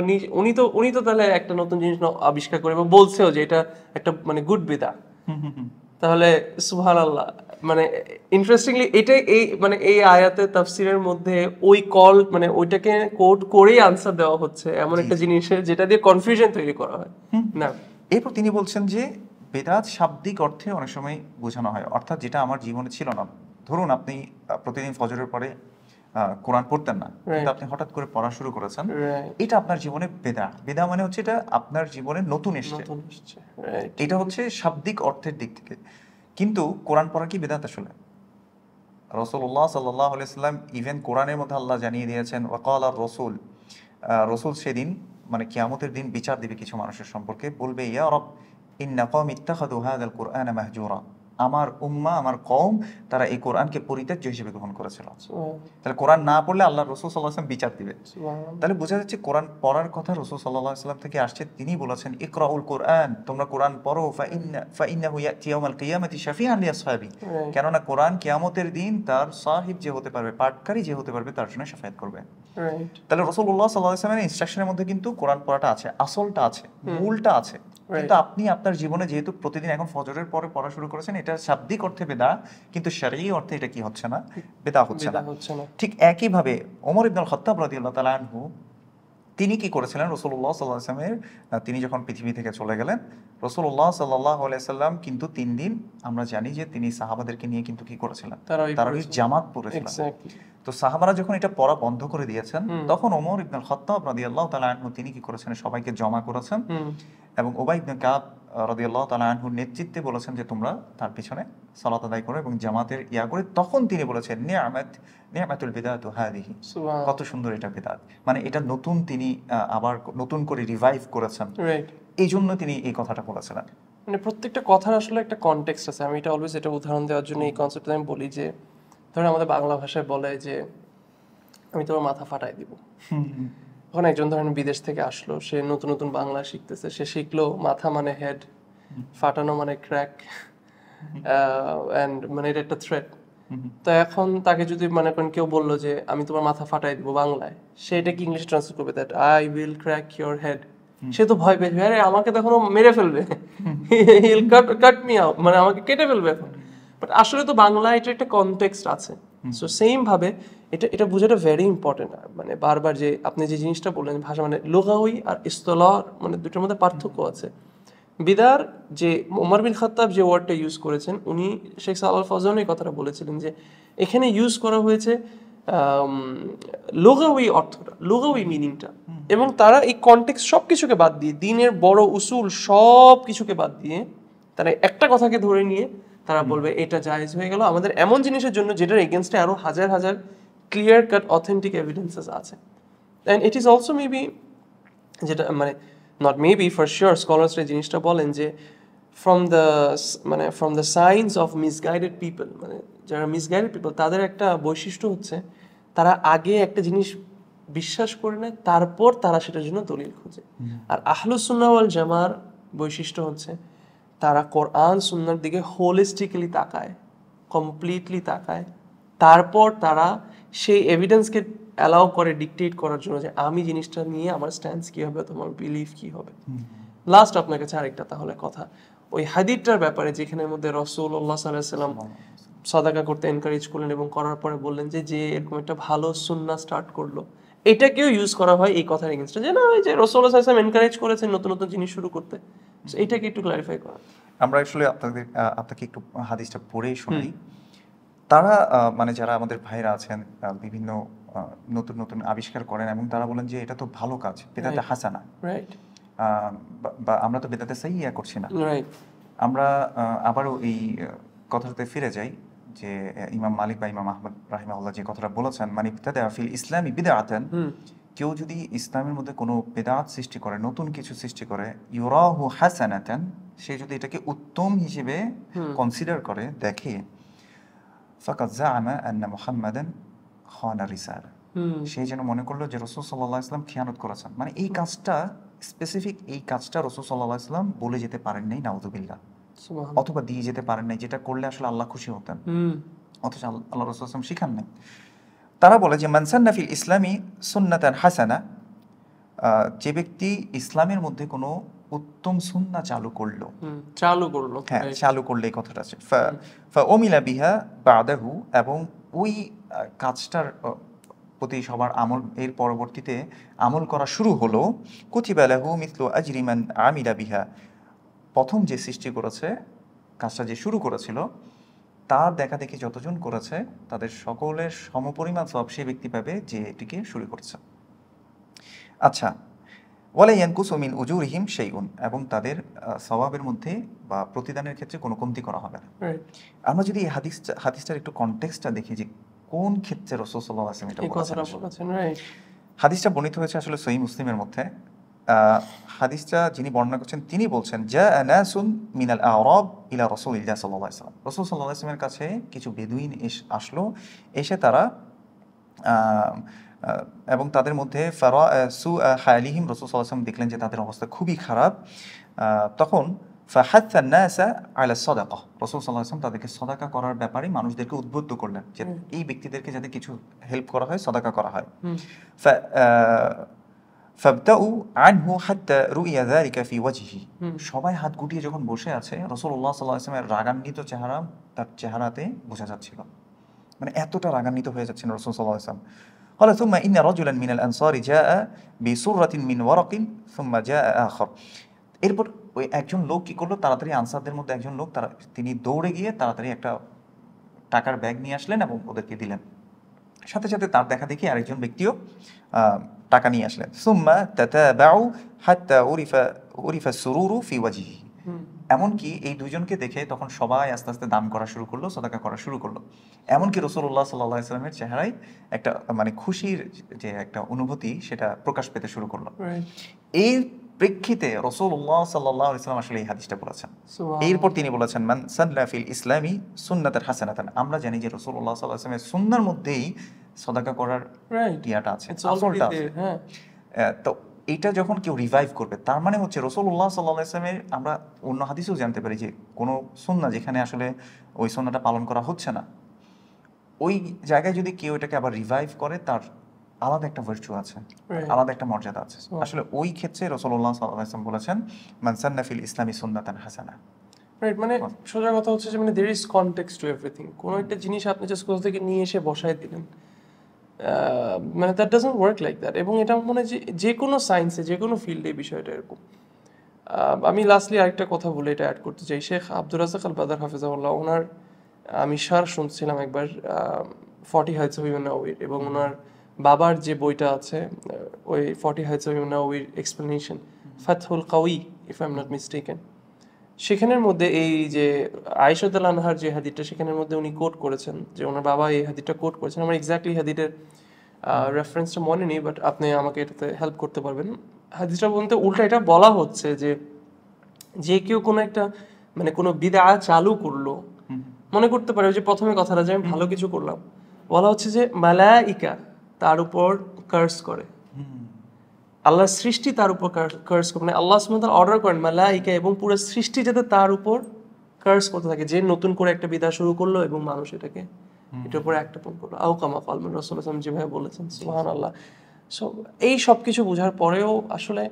উনি তো তাহলে একটা নতুন জিনিস আবিষ্কার করে এবং বলছেও যে এটা একটা মানে গুড বিদআ, তাহলে সুবহানাল্লাহ, মানে ইন্টারেস্টিংলি এটাই এই মানে এই আয়াতে তাফসিরের মধ্যে ওই কল মানে ওইটাকে কোট করেই আনসার দেওয়া হচ্ছে এমন একটা জিনিসের যেটা দিয়ে কনফিউশন তৈরি করা হয় না। এরপর তিনি বলছেন যে বেদাত শাব্দিক অর্থে অনেক সময় বোঝানো হয়, অর্থাৎ যেটা আমার জীবনে ছিল না। ধরুন আপনি প্রতিদিন ফজরের পরে কোরআন পড়তেন না, কিন্তু আপনি হঠাৎ করে পড়া শুরু করেছেন, এটা আপনার জীবনে বেদা মানে হচ্ছে এটা আপনার জীবনে নতুন এসেছে, এটা হচ্ছে শাব্দিক অর্থের দিক থেকে। কিন্তু কোরআন পড়া কি বেদাত আসলে? রাসূলুল্লাহ সাল্লাল্লাহু আলাইহি ওয়াসাল্লাম ইভেন কোরআনের মধ্যে আল্লাহ জানিয়ে দিয়েছেন ওয়াকালার রাসূল, রাসূল সেদিন মানে কিয়ামতের দিন বিচার দিবে কিছু মানুষের সম্পর্কে, বলবে ইয়া রব ইন্না কওমি ইত্তাখাযু হাযাল কুরআনা মাহজুরা, আমার উম্মাহ, আমার কওম, তারা এই কোরআনকে পরিত্যাজ্য হিসেবে গ্রহণ করেছিল। সুবহানাল্লাহ, তাহলে কোরআন না পড়লে আল্লাহ রাসূল সাল্লাল্লাহু আলাইহি ওয়াসাল্লাম বিচার দিবে। সুবহানাল্লাহ। তাহলে বোঝা যাচ্ছে কোরআন পড়ার কথা রাসূল সাল্লাল্লাহু আলাইহি ওয়াসাল্লাম থেকে আসছে। তিনি বলেছেন ইকরাউল কোরআন, তোমরা কোরআন পড়ো, ফাইন্নাহু ইয়াতি ইয়াউমাল কিয়ামাতি শাফিআন লিআসহাবি, Right. কেননা কোরআন কিয়ামতের দিন তার সাহিব যে হতে পারবে, পাঠকারী যে হতে পারবে, তার জন্য শাফায়াত করবে। Right. তাহলে রাসূলুল্লাহ সাল্লাল্লাহু আলাইহি ওয়াসাল্লামের ইনস্ট্রাকশনের মধ্যে কিন্তু কোরআন পড়াটা আছে, আসলটা আছে, মূলটা আছে। কিন্তু আপনি আপনার জীবনে যেহেতু প্রতিদিন এখন ফজরের পরে পড়া শুরু করেছেন, এটা শাব্দিক অর্থে বেদা, কিন্তু শরঈ অর্থে এটা কি হচ্ছে না? বেদা হচ্ছে না। বিদা হচ্ছে না। ঠিক একইভাবে ওমর ইবনুল খাত্তাব রাদিয়াল্লাহু তাআলা আনহু, তিনি কি করেছিলেন? রাসূলুল্লাহ সাল্লাল্লাহু আলাইহি ওয়াসাল্লামের তিনি যখন পৃথিবী থেকে চলে গেলেন, রাসূলুল্লাহ সাল্লাল্লাহু আলাইহি ওয়াসাল্লাম কিন্তু 3 দিন আমরা জানি যে তিনি সাহাবাদেরকে নিয়ে কিন্তু কি করেছিলেন? তারাবীহ জামাত পড়েছিলেন। Exactly. তো সাহাবারা যখন এটা পড়া বন্ধ করে দিয়েছেন, তখন ওমর ইবনুল খাত্তাব রাদিয়াল্লাহু তাআলা আনহু তিনি কি করেছেন? সবাইকে জমা করেছেন এবং উবাই ইবনে কাব রাদিয়াল্লাহু তাআলা আনহুর নেতৃত্বে বলেছেন যে তোমরা তার পিছনে সালাত আদায় করো এবং জামাতের ইয়া করে। তখন তিনি বলেছেন নি'মাতুল বিদাতু হাদিহি, সুবহানাল্লাহ। কত সুন্দর এটা বিদআত, মানে এটা নতুন তিনি আবার নতুন করে রিভাইভ করেছেন। Right. এই জন্য তিনি এই কথাটা বলেছিলেন। মানে প্রত্যেকটা কথার আসলে একটা কনটেক্সট আছে। আমি এটা অলওয়েজ এটা উদাহরণ দেওয়ার জন্য এই কনসেপ্টটা আমি বলি যে, ধরেন আমাদের বাংলা ভাষায় বলে যে আমি তোমার মাথা ফাটাই দিব। এখন একজন ধরেন বিদেশ থেকে আসলো, সে নতুন নতুন বাংলা শিখতেছে, সে শিখলো মাথা মানে হেড, ফাটানো মানে ক্র্যাক, এন্ড মানে এটা একটা থ্রেট। তো এখন তাকে যদি মনে করেন কেউ বললো যে আমি তোমার মাথা ফাটাই দিব বাংলায়, সে এটা কি ইংলিশ ট্রান্সলেট করবে? That I will crack your head. সে তো ভয় পেয়ে, আরে আমাকে তো এখনো মেরে ফেলবে, হিল কাট মি আউট, মানে আমাকে কেটে ফেলবে এখন। বাট আসলে তো বাংলা এটা একটা কনটেক্সট আছে। সো সেম ভাবে এটা বোঝাটা ভেরি ইম্পর্টেন্ট। মানে বারবার যে আপনি যে জিনিসটা বললেন, ভাষা মানে লুগাওয়ি আর ইসতিলাহ, মানে দুটোর মধ্যে পার্থক্য আছে। বিদার যে ওমর বিন খাত্তাব যে ওয়ার্ডটা ইউজ করেছেন, উনি শেখ সালাল ফজল এই কথাটা বলেছিলেন যে এখানে ইউজ করা হয়েছে লুগাওয়ি অর্থটা, লুগাওয়ি মিনিংটা, এবং তারা এই কনটেক্সট সব কিছুকে বাদ দিয়ে, দিনের বড় উসুল সব কিছুকে বাদ দিয়ে, তারা একটা কথাকে ধরে নিয়ে তারা বলবে এটা জায়েজ হয়ে গেল আমাদের এমন জিনিসের জন্য যেটার এগেনস্টে আরো হাজার হাজার ক্লিয়ার কাট অথেন্টিক এভিডেন্সেস আছে। And it is also maybe, যেটা মানে নট মেবি, ফর শিওর স্কলার্সরা জিনিসটা বলেন যে from the signs of misguided people, মানে যারা মিসগাইডেড পিপল তাদের একটা বৈশিষ্ট্য হচ্ছে তারা আগে একটা জিনিস বিশ্বাস করে নেয়, তারপর তারা সেটার জন্য দলিল খোঁজে। আর আহলুস সুন্নাহ ওয়াল জামার বৈশিষ্ট্য হচ্ছে তারা কোরআন সুন্নাহর দিকে হোলিস্টিক্যালি তাকায়, কমপ্লিটলি তাকায়, তারপর তারা সেই এভিডেন্সকে অ্যালাউ করে ডিকটেট করার জন্য যে আমি জিনিসটা নিয়ে আমার স্ট্যান্স কি হবে, তোমার বিলিফ কি হবে। লাস্ট আপনার কাছে আরেকটা তাহলে কথা, ওই হাদিসটার ব্যাপারে যেখানের মধ্যে রাসূলুল্লাহ সাল্লাল্লাহু আলাইহি ওয়াসাল্লাম সাদাকা করতে এনকারেজ করলেন এবং করার পরে বললেন যে যে এরকম একটা ভালো সুন্নাহ স্টার্ট করলো, এটাকেও ইউজ করা হয় এই কথার এগেইনস্টে যে না, ওই যে রাসূলুল্লাহ সাল্লাল্লাহু আলাইহি ওয়াসাল্লাম এনকারেজ করেছেন নতুন নতুন জিনিস শুরু করতে। এটাকে একটু ক্লারিফাই করা। আমরা আসলে আপনাকে একটু হাদিসটা পড়েই শোনাই। তারা মানে যারা আমাদের ভাইরা আছেন বিভিন্ন নতুন নতুন আবিষ্কার করেন এবং তারা বলেন যে এটা তো ভালো কাজ, বেদাতে হাসানা, রাইট, বা আমরা তো বেদাতে সাইয়্যা করছি না। রাইট। আমরা আবারও এই কথাটাতে ফিরে যাই যে ইমাম মালিক বা ইমাম আহমদ রাহিমাহুল্লাহ যে কথাটা বলেছেন, মানে ইবতাদা ফিল ইসলামি বিদআতান, কেউ যদি ইসলামের মধ্যে কোনো বেদাত সৃষ্টি করে, নতুন কিছু সৃষ্টি করে, ইউরাহু হাসানাতান, সে যদি এটাকে উত্তম হিসেবে কনসিডার করে, দেখে, ফাকাদ জাআমা আন্না মুহাম্মাদান খানা রিসালা, সে যেন মনে করলো যে রাসূল সাল্লাল্লাহু আলাইহি ওয়াসাল্লাম খিয়ানত করেছেন। মানে এই কাজটা স্পেসিফিক, এই কাজটা রাসূল সাল্লাল্লাহু আলাইহি ওয়াসাল্লাম বলে যেতে পারেন নাই, নাউযুবিল্লাহ, অথবা দিয়ে যেতে পারেন নাই, যেটা করলে আসলে আল্লাহ খুশি হতেন, অথচ আল্লাহ রাসূল সাল্লাল্লাহু আলাইহি ওয়াসাল্লাম শিখান নাই। তারা বলে যে মান সান্না ফিল ইসলামি সুন্নাতান হাসানা, যে ব্যক্তি ইসলামের মধ্যে কোনো উত্তম সুন্নাহ চালু করলো, হ্যাঁ চালু করলে, এই কথাটা আছে, ফা উমিলা বিহা বাদাহু, এবং ওই কাজটার প্রতি সবার আমল, এর পরবর্তীতে আমল করা শুরু হলো, কুতিবা লাহু মিসলু আজরি মান আমিলা বিহা, প্রথম যে সৃষ্টি করেছে, কাজটা যে শুরু করেছিল, তার দেখা দেখি যতজন করেছে তাদের সকলের সমপরিমাণ সওয়াব সেই ব্যক্তি পাবে যে এটিকে শুরু করছে। আচ্ছা, ওয়ালা ইয়ানকুসু মিন উজুরিহিম শাইউন, এবং তাদের সওয়াবের মধ্যে বা প্রতিদানের ক্ষেত্রে কোনো কমতি করা হবে না। আমরা যদি এই হাদিসটার একটু কনটেক্সটটা দেখি যে কোন ক্ষেত্রে রাসূল সাল্লাল্লাহু আলাইহি ওয়াসাল্লাম এটা বলেছেন। হাদিসটা বর্ণিত হয়েছে আসলে সহিহ মুসলিমের মধ্যে, হাদিসটা যিনি বর্ণনা করছেন তিনি বলছেন যা নাসুন মিনাল আরাব ইলা রাসূলিল্লাহ সাল্লাল্লাহু আলাইহি ওয়াসাল্লাম, রাসূল সাল্লাল্লাহু আলাইহি ওয়াসাল্লামের কাছে কিছু বেদুইন আসলো, এসে তারা আহ, আহ, এবং তাদের মধ্যে ফারা সু হালিহিম, রাসূল সাল্লাল্লাহু আলাইহি ওয়াসাল্লাম দেখলেন যে তাদের অবস্থা খুবই খারাপ। তখন ফাহাত্থা নাসা আলা সাদাকা, রাসূল সাল্লাল্লাহু আলাইহি ওয়াসাল্লাম তাদেরকে সদাকা করার ব্যাপারে মানুষদেরকে উদ্বুদ্ধ করলেন যে এই ব্যক্তিদেরকে যাতে কিছু হেল্প করা হয়, সদাকা করা হয়। ফাবদাউ আনহু হাত্তা রুইয়া যালিকা ফি ওয়াজহিহি, সবাই হাত গুটিয়ে যখন বসে আছে রাসূলুল্লাহ সাল্লাল্লাহু আলাইহি ওয়াসাল্লামের রাগান্বিত চেহারা তার চেহারাতে বোঝা যাচ্ছিল, মানে এতটা রাগান্বিত হয়ে যাচ্ছেন রাসূল সাল্লাল্লাহু আলাইহি ওয়াসাল্লাম। قال ثم إن رجلا من الأنصار جاء بسرة من ورق ثم جاء آخر, এরপর ওই একজন লোক কি করলো, তাড়াতাড়ি আনসারদের মধ্যে একজন লোক তিনি দৌড়ে গিয়ে তাড়াতাড়ি একটা টাকার ব্যাগ নিয়ে আসলেন এবং ওদেরকে দিলেন। সাথে সাথে তার দেখা দেখি আরেকজন ব্যক্তিও টাকা নিয়ে আসলেন। সুম্মা তাতাবাউ হাত্তা উরিফা সুরুরু ফি ওয়াজহিহি, এমনকি এই দুইজনকে দেখে তখন সবাই আস্তে আস্তে দান করা শুরু করলো, সাদাকা করা শুরু করলো। এমনকি রাসূলুল্লাহ সাল্লাল্লাহু আলাইহি ওয়াসাল্লামের চেহারায় একটা মানে খুশির যে একটা অনুভূতি সেটা প্রকাশ পেতে শুরু করলো। এই প্রেক্ষিতে রাসূলুল্লাহ সাল্লাল্লাহু আলাইহি ওয়াসাল্লাম আসলে এই হাদিসটা বলেছেন। এরপর তিনি বলেছেন মান সান্না ফিল ইসলামি সুন্নাতান হাসানাতান, আমরা জানি যে রাসূলুল্লাহ সাল্লাল্লাহু আলাইহি ওয়াসাল্লামের সুন্নাহর মধ্যেই সাদাকা করার ইয়াটা আছে, আসলটা আছে। তো এটা যখন কেউ রিভাইভ করবে তার মানে হচ্ছে রাসূলুল্লাহ সাল্লাল্লাহু আলাইহি ওয়াসাল্লামের, আমরা অন্য হাদিসেও জানতে পারি যে কোনো সুন্নাহ যেখানে আসলে ওই সুন্নাহটা পালন করা হচ্ছে না, ওই জায়গায় যদি কেউ এটাকে আবার রিভাইভ করে তার আলাদা একটা ভার্চু আছে, আলাদা একটা মর্যাদা আছে। আসলে ওই ক্ষেত্রে রাসূলুল্লাহ সাল্লাল্লাহু আলাইহি ওয়াসাল্লাম বলেছেন মান সান্না ফিল ইসলামি সুন্নাতান হাসানা। রাইট, মানে সোজা কথা হচ্ছে যে মানে there is context to everything. কোনো একটা জিনিস আপনি জাস্ট কোথা থেকে নিয়ে এসে বসায় দিলেন, মানে that doesn't work like that. এবং এটা মনে হয় যে কোনো সায়েন্সে, যে কোনো ফিল্ডে বিষয়টা এরকম। আমি লাস্টলি আরেকটা কথা বলে এটা অ্যাড করতে চাই। শেখ আব্দুর রাজ্জাক আল বাদার হাফিজাহুল্লাহ, ওনার আমি শুনছিলাম একবার 40 হাদিস অফ ইমাম নাওয়ীর, এবং ওনার বাবার যে বইটা আছে ওই 40 হাদিস অফ ইমাম নাওয়ীর এক্সপ্লেনেশন ফাতহুল কাউই, if I am not mistaken, সেখানের মধ্যে এই যে আয়েশা রাদিয়াল্লাহু আনহার যে হাদিসটা, সেখানের মধ্যে উনি কোট করেছেন যে ওনার বাবা এই হাদিসটা কোট করেছেন। আমার এক্স্যাক্টলি হাদিসের রেফারেন্সটা মনে নেই, বাট আপনি আমাকে এটাতে হেল্প করতে পারবেন। হাদিসটা বলতে উল্টা এটা বলা হচ্ছে যে কেউ কোনো একটা মানে কোনো বিদআ চালু করলো, মনে করতে পারে যে প্রথমে কথাটা যে আমি ভালো কিছু করলাম, বলা হচ্ছে যে মালাইকা তার উপর কার্স করে, আল্লাহর সৃষ্টি তার উপর কার্স করে, মানে আল্লাহ সুবহানাহু ওয়া তাআলা অর্ডার করেন মালাইকা এবং পুরো সৃষ্টি যাতে তার উপর কার্স করতে থাকে, যে নতুন করে একটা বিদআ শুরু করলো এবং মানুষ এটাকে এটার উপর অ্যাক্টেপন করলো। আও কামা কাল রাসূলুল্লাহ সাল্লাল্লাহু আলাইহি ওয়াসাল্লাম যেভাবে বলেছেন, সুবহানাল্লাহ। সো এই সব কিছু বোঝার পরেও আসলে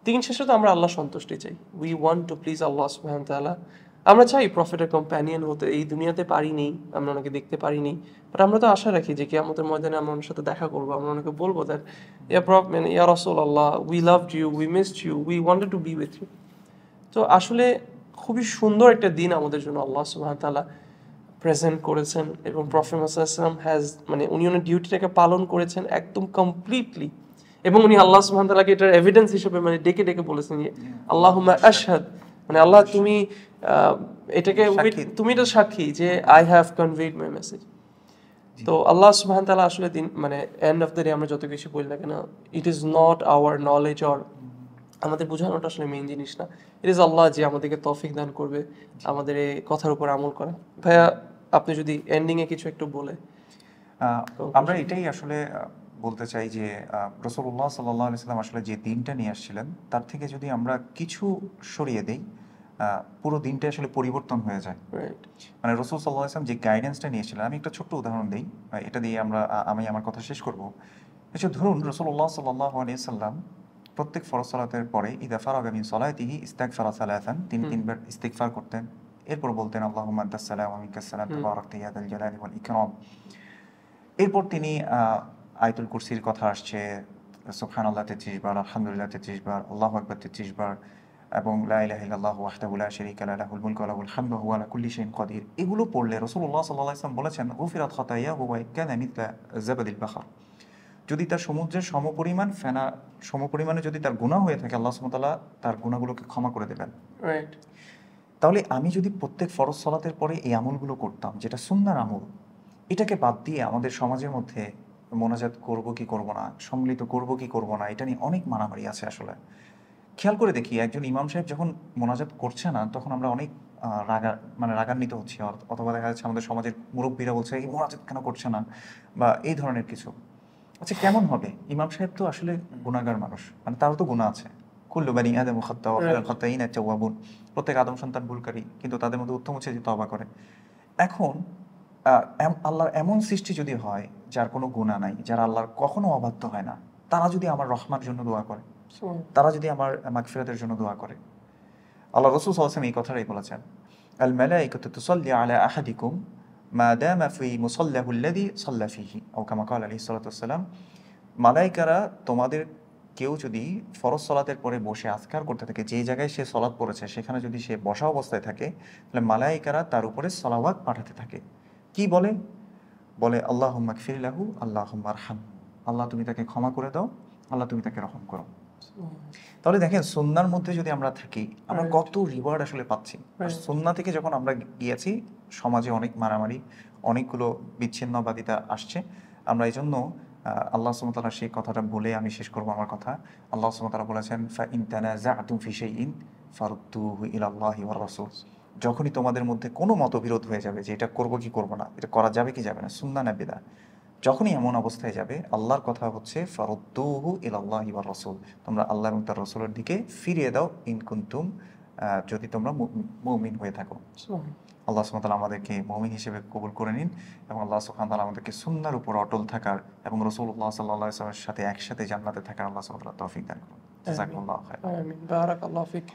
দিন শেষে তো আমরা আল্লাহ সন্তুষ্টি চাই, উই ওয়ান্ট টু প্লিজ আল্লাহ সুবহানাহু ওয়া তাআলা। আমরা চাই প্রফেটের কম্প্যানিয়ন হতে, এই দুনিয়াতে পারিনি, আমরা ওনাকে দেখতে পারিনি, বাট আমরা তো আশা রাখি যে কিয়ামতের ময়দানে আমরা ওনার সাথে দেখা করবো, আমরা ওনাকে বলবো দ্যাট ইয়া রাসূলুল্লাহ, we loved you, we missed you, we wanted to be with you. তো আসলে খুবই সুন্দর একটা দিন আমাদের জন্য আল্লাহ সুবহানাহু ওয়া তাআলা প্রেজেন্ট করেছেন, এবং প্রফেট মুহাম্মদ সাল্লাল্লাহু আলাইহি ওয়াসাল্লাম হ্যাজ মানে উনি ওনার ডিউটিটাকে পালন করেছেন একদম কমপ্লিটলি, এবং উনি আল্লাহ সুবহানাহু ওয়া তাআলাকে এটার এভিডেন্স হিসেবে মানে ডেকে ডেকে বলেছেন যে আল্লাহুম্মা আশহাদ, মানে আল্লাহ তুমি এটাকে তুমি এটা সাক্ষী যে I have conveyed my message. তো আল্লাহ সুবহানাহু ওয়া তাআলা আসলে দিন মানে এন্ড অফ দ্য ডে আমরা যত কিছু বলি না কেন, it is not our knowledge or আমাদের বোঝানোটা আসলে মেইন জিনিস না, ইট ইজ আল্লাহ যে আমাদেরকে তৌফিক দান করবে আমাদের এই কথার উপর আমল করা। ভাইয়া আপনি যদি এন্ডিং এ কিছু একটু বলে। আমরা এটাই আসলে বলতে চাই যে রাসূলুল্লাহ সাল্লাল্লাহু আলাইহি ওয়াসাল্লাম আসলে যে দিনটা নিয়ে আসছিলেন তার থেকে যদি আমরা কিছু সরিয়ে দেই, পুরো দিনটা আসলে পরিবর্তন হয়ে যায়। মানে রাসূল সাল্লাল্লাহু আলাইহি ওয়াসাল্লাম যে গাইডেন্সটা নিয়েছিলেন, আমি একটা ছোট্ট উদাহরণ দিই, এটা দিয়ে আমি আমার কথা শেষ করব। ধরুন রাসূলুল্লাহ সাল্লাল্লাহু আলাইহি ওয়াসাল্লাম প্রত্যেক ফরজ সালাতের পরে ইযা ফারাগা মিন সালাতিহি ইস্তাগফারা সালাসান, তিনি তিনবার ইস্তিগফার করতেন, এরপর বলতেন আল্লাহুম্মা আনতাস সালাম ওয়া মিনকাস সালাম তাবারাকতা ইয়া যাল জালালি ওয়াল ইকরাম। এরপর তিনি আয়াতুল কুরসির কথা আসছে, সুবহানাল্লাহ 33 বার, আলহামদুলিল্লাহ 33 বার, আল্লাহু আকবার 33 বার, এবং লা ইলাহা ইল্লাল্লাহু ওয়াহদাহু লা শারীকা লাহু লাহুল মুলকু ওয়া লাহুল হামদু ওয়া হুয়া আলা কুল্লি শাইইন কাদির। এগুলো পড়লে রাসূলুল্লাহ সাল্লাল্লাহু আলাইহি ওয়াসাল্লাম বলেছেন গুফিরাত খাতায়াহু ওয়া কানা মিথলা যাবাদিল বাহর, যদি তার সমুদ্রের সমপরিমাণে যদি তার গুনাহ হয়ে থাকে আল্লাহ সুবহানাহু ওয়া তাআলা তার গুনাহগুলোকে ক্ষমা করে দেবেন। রাইট। তাহলে আমি যদি প্রত্যেক ফরজ সালাতের পরে এই আমলগুলো করতাম, যেটা সুন্নাহর আমল, এটাকে বাদ দিয়ে আমাদের সমাজের মধ্যে মোনাজাত করব কি করব না, সম্মিলিত করব কি করব না, এটা নিয়ে অনেক মারামারি আছে আসলে। খেয়াল করে দেখি একজন ইমাম সাহেব যখন মোনাজাত করছে না তখন আমরা অনেক রাগান্বিত হচ্ছি, অথবা দেখা যাচ্ছে আমাদের সমাজের মুরব্বীরা বলছে এই মোনাজাত কেন করছে না, বা এই ধরনের কিছু। আচ্ছা, কেমন হবে? ইমাম সাহেব তো আসলে গুনাহগার মানুষ, মানে তারও তো গুনাহ আছে। কুল্লু বানি আদম খাত্তা ওয়া খায়রুল খাত্তাইন আত-তাওয়াবুন। প্রত্যেক আদম সন্তান ভুলকারী, কিন্তু তাদের মধ্যে উত্তম হচ্ছে যে তওবা করে। এখন আল্লাহর এমন সৃষ্টি যদি হয় যার কোনো গুনাহ নাই, যারা আল্লাহর কখনো অবাধ্য হয় না, তারা যদি আমার রহমার জন্য দোয়া করে, তারা যদি আমার মাগফিরাতের জন্য দোয়া করে, আল্লাহ রাসূল সাল্লাল্লাহু আলাইহি ওয়াসাল্লাম এই কথাটাই বলেছেন, আল মালাইকাতু তুসাল্লি আলা আহাদিকুম মা দামা ফি মুসাল্লাহু আল্লাযী সাল্লা ফীহি, আও কামা ক্বালা আলাইহিস সালাতু ওয়াসসালাম। মালাইকারা তোমাদের কেউ যদি ফরজ সালাতের পরে বসে আজকার করতে থাকে, যেই জায়গায় সে সালাত পড়েছে সেখানে যদি সে বসা অবস্থায় থাকে, তাহলে মালাইকারা তার উপরে সালাওয়াত পাঠাতে থাকে। কি বলে? বলে আল্লাহুম্মা গফির লাহু, আল্লাহুম্মা আরহামহু, আল্লাহ তুমি তাকে ক্ষমা করে দাও, আল্লাহ তুমি তাকে রহম করো। তাহলে দেখেন, সুন্নাহর মধ্যে যদি আমরা থাকি আমরা কত রিওয়ার্ড আসলে পাচ্ছি। আর সুন্নাহ থেকে যখন আমরা গিয়েছি, সমাজে অনেক মারামারি, অনেকগুলো বিচ্ছিন্নবাদিতা আসছে। আমরা এই জন্য আল্লাহ সুবহানাহু ওয়া তাআলা সেই কথাটা বলে আমি শেষ করবো আমার কথা। আল্লাহ সুবহানাহু ওয়া তাআলা বলেছেন, ফা ইন তানাযাআতুম ফি শাইইন ফারুদ্দুহু ইলাল্লাহি ওয়ার রাসূল। যখনই তোমাদের মধ্যে কোনো মতবিরোধ হয়ে যাবে যে এটা করব কি করব না, এটা করা যাবে কি যাবে না, সুন্নাহ না বিদআত, যখনই এমন অবস্থায় যাবে, আল্লাহর কথা হচ্ছে ফারুদ্দুহু ইলাল্লাহি ওয়ার রাসূল, তোমরা আল্লাহ এবং তার রাসূলের দিকে ফিরিয়ে দাও, ইন কুনতুম, যদি তোমরা মুমিন হয়ে থাকো। আল্লাহ সুবহানাহু ওয়া তাআলা আমাদেরকে মুমিন হিসেবে কবুল করে নিন, এবং আল্লাহ সুবহানাহু ওয়া তাআলা আমাদেরকে সুন্নাহর উপর অটল থাকার এবং রাসূলুল্লাহ সাল্লাল্লাহু আলাইহি ওয়াসাল্লামের সাথে একসাথে জান্নাতে থাকার আল্লাহ সুবহানাহু ওয়া তাআলা তৌফিক দান করুন। জাযাকুমুল্লাহু খাইরান। আমিন, বারাকাল্লাহু ফিক।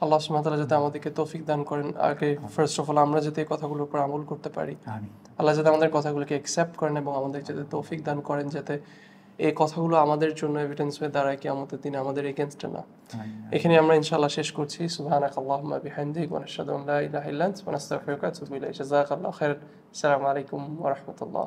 আল্লাহ সুবহানাহু ওয়া তাআলা যাতে আমাদেরকে তৌফিক দান করেন, আগে ফার্স্ট অফ অল আমরা যাতে এই কথাগুলোর উপর আমল করতে পারি, আমিন। আল্লাহ যাতে আমাদের কথাগুলোকে অ্যাকসেপ্ট করেন এবং আমাদের যাতে তৌফিক দান করেন, যাতে এই কথাগুলো আমাদের জন্য এভিডেন্স হয়ে দাঁড়ায় কিয়ামতের দিনে আমাদের এগেইনস্টে না। এখানে আমরা ইনশাআল্লাহ শেষ করছি। সুবহানাকাল্লাহুম্মা বিহামদিক ওয়া নাশহাদু আন লা ইলাহা ইল্লা আনতা ওয়া নাস্তাগফিরুকা ওয়া নাতুবু ইলাইক। জাযাকাল্লাহু খাইরান। আসসালামু আলাইকুম ওয়া রাহমাতুল্লাহ।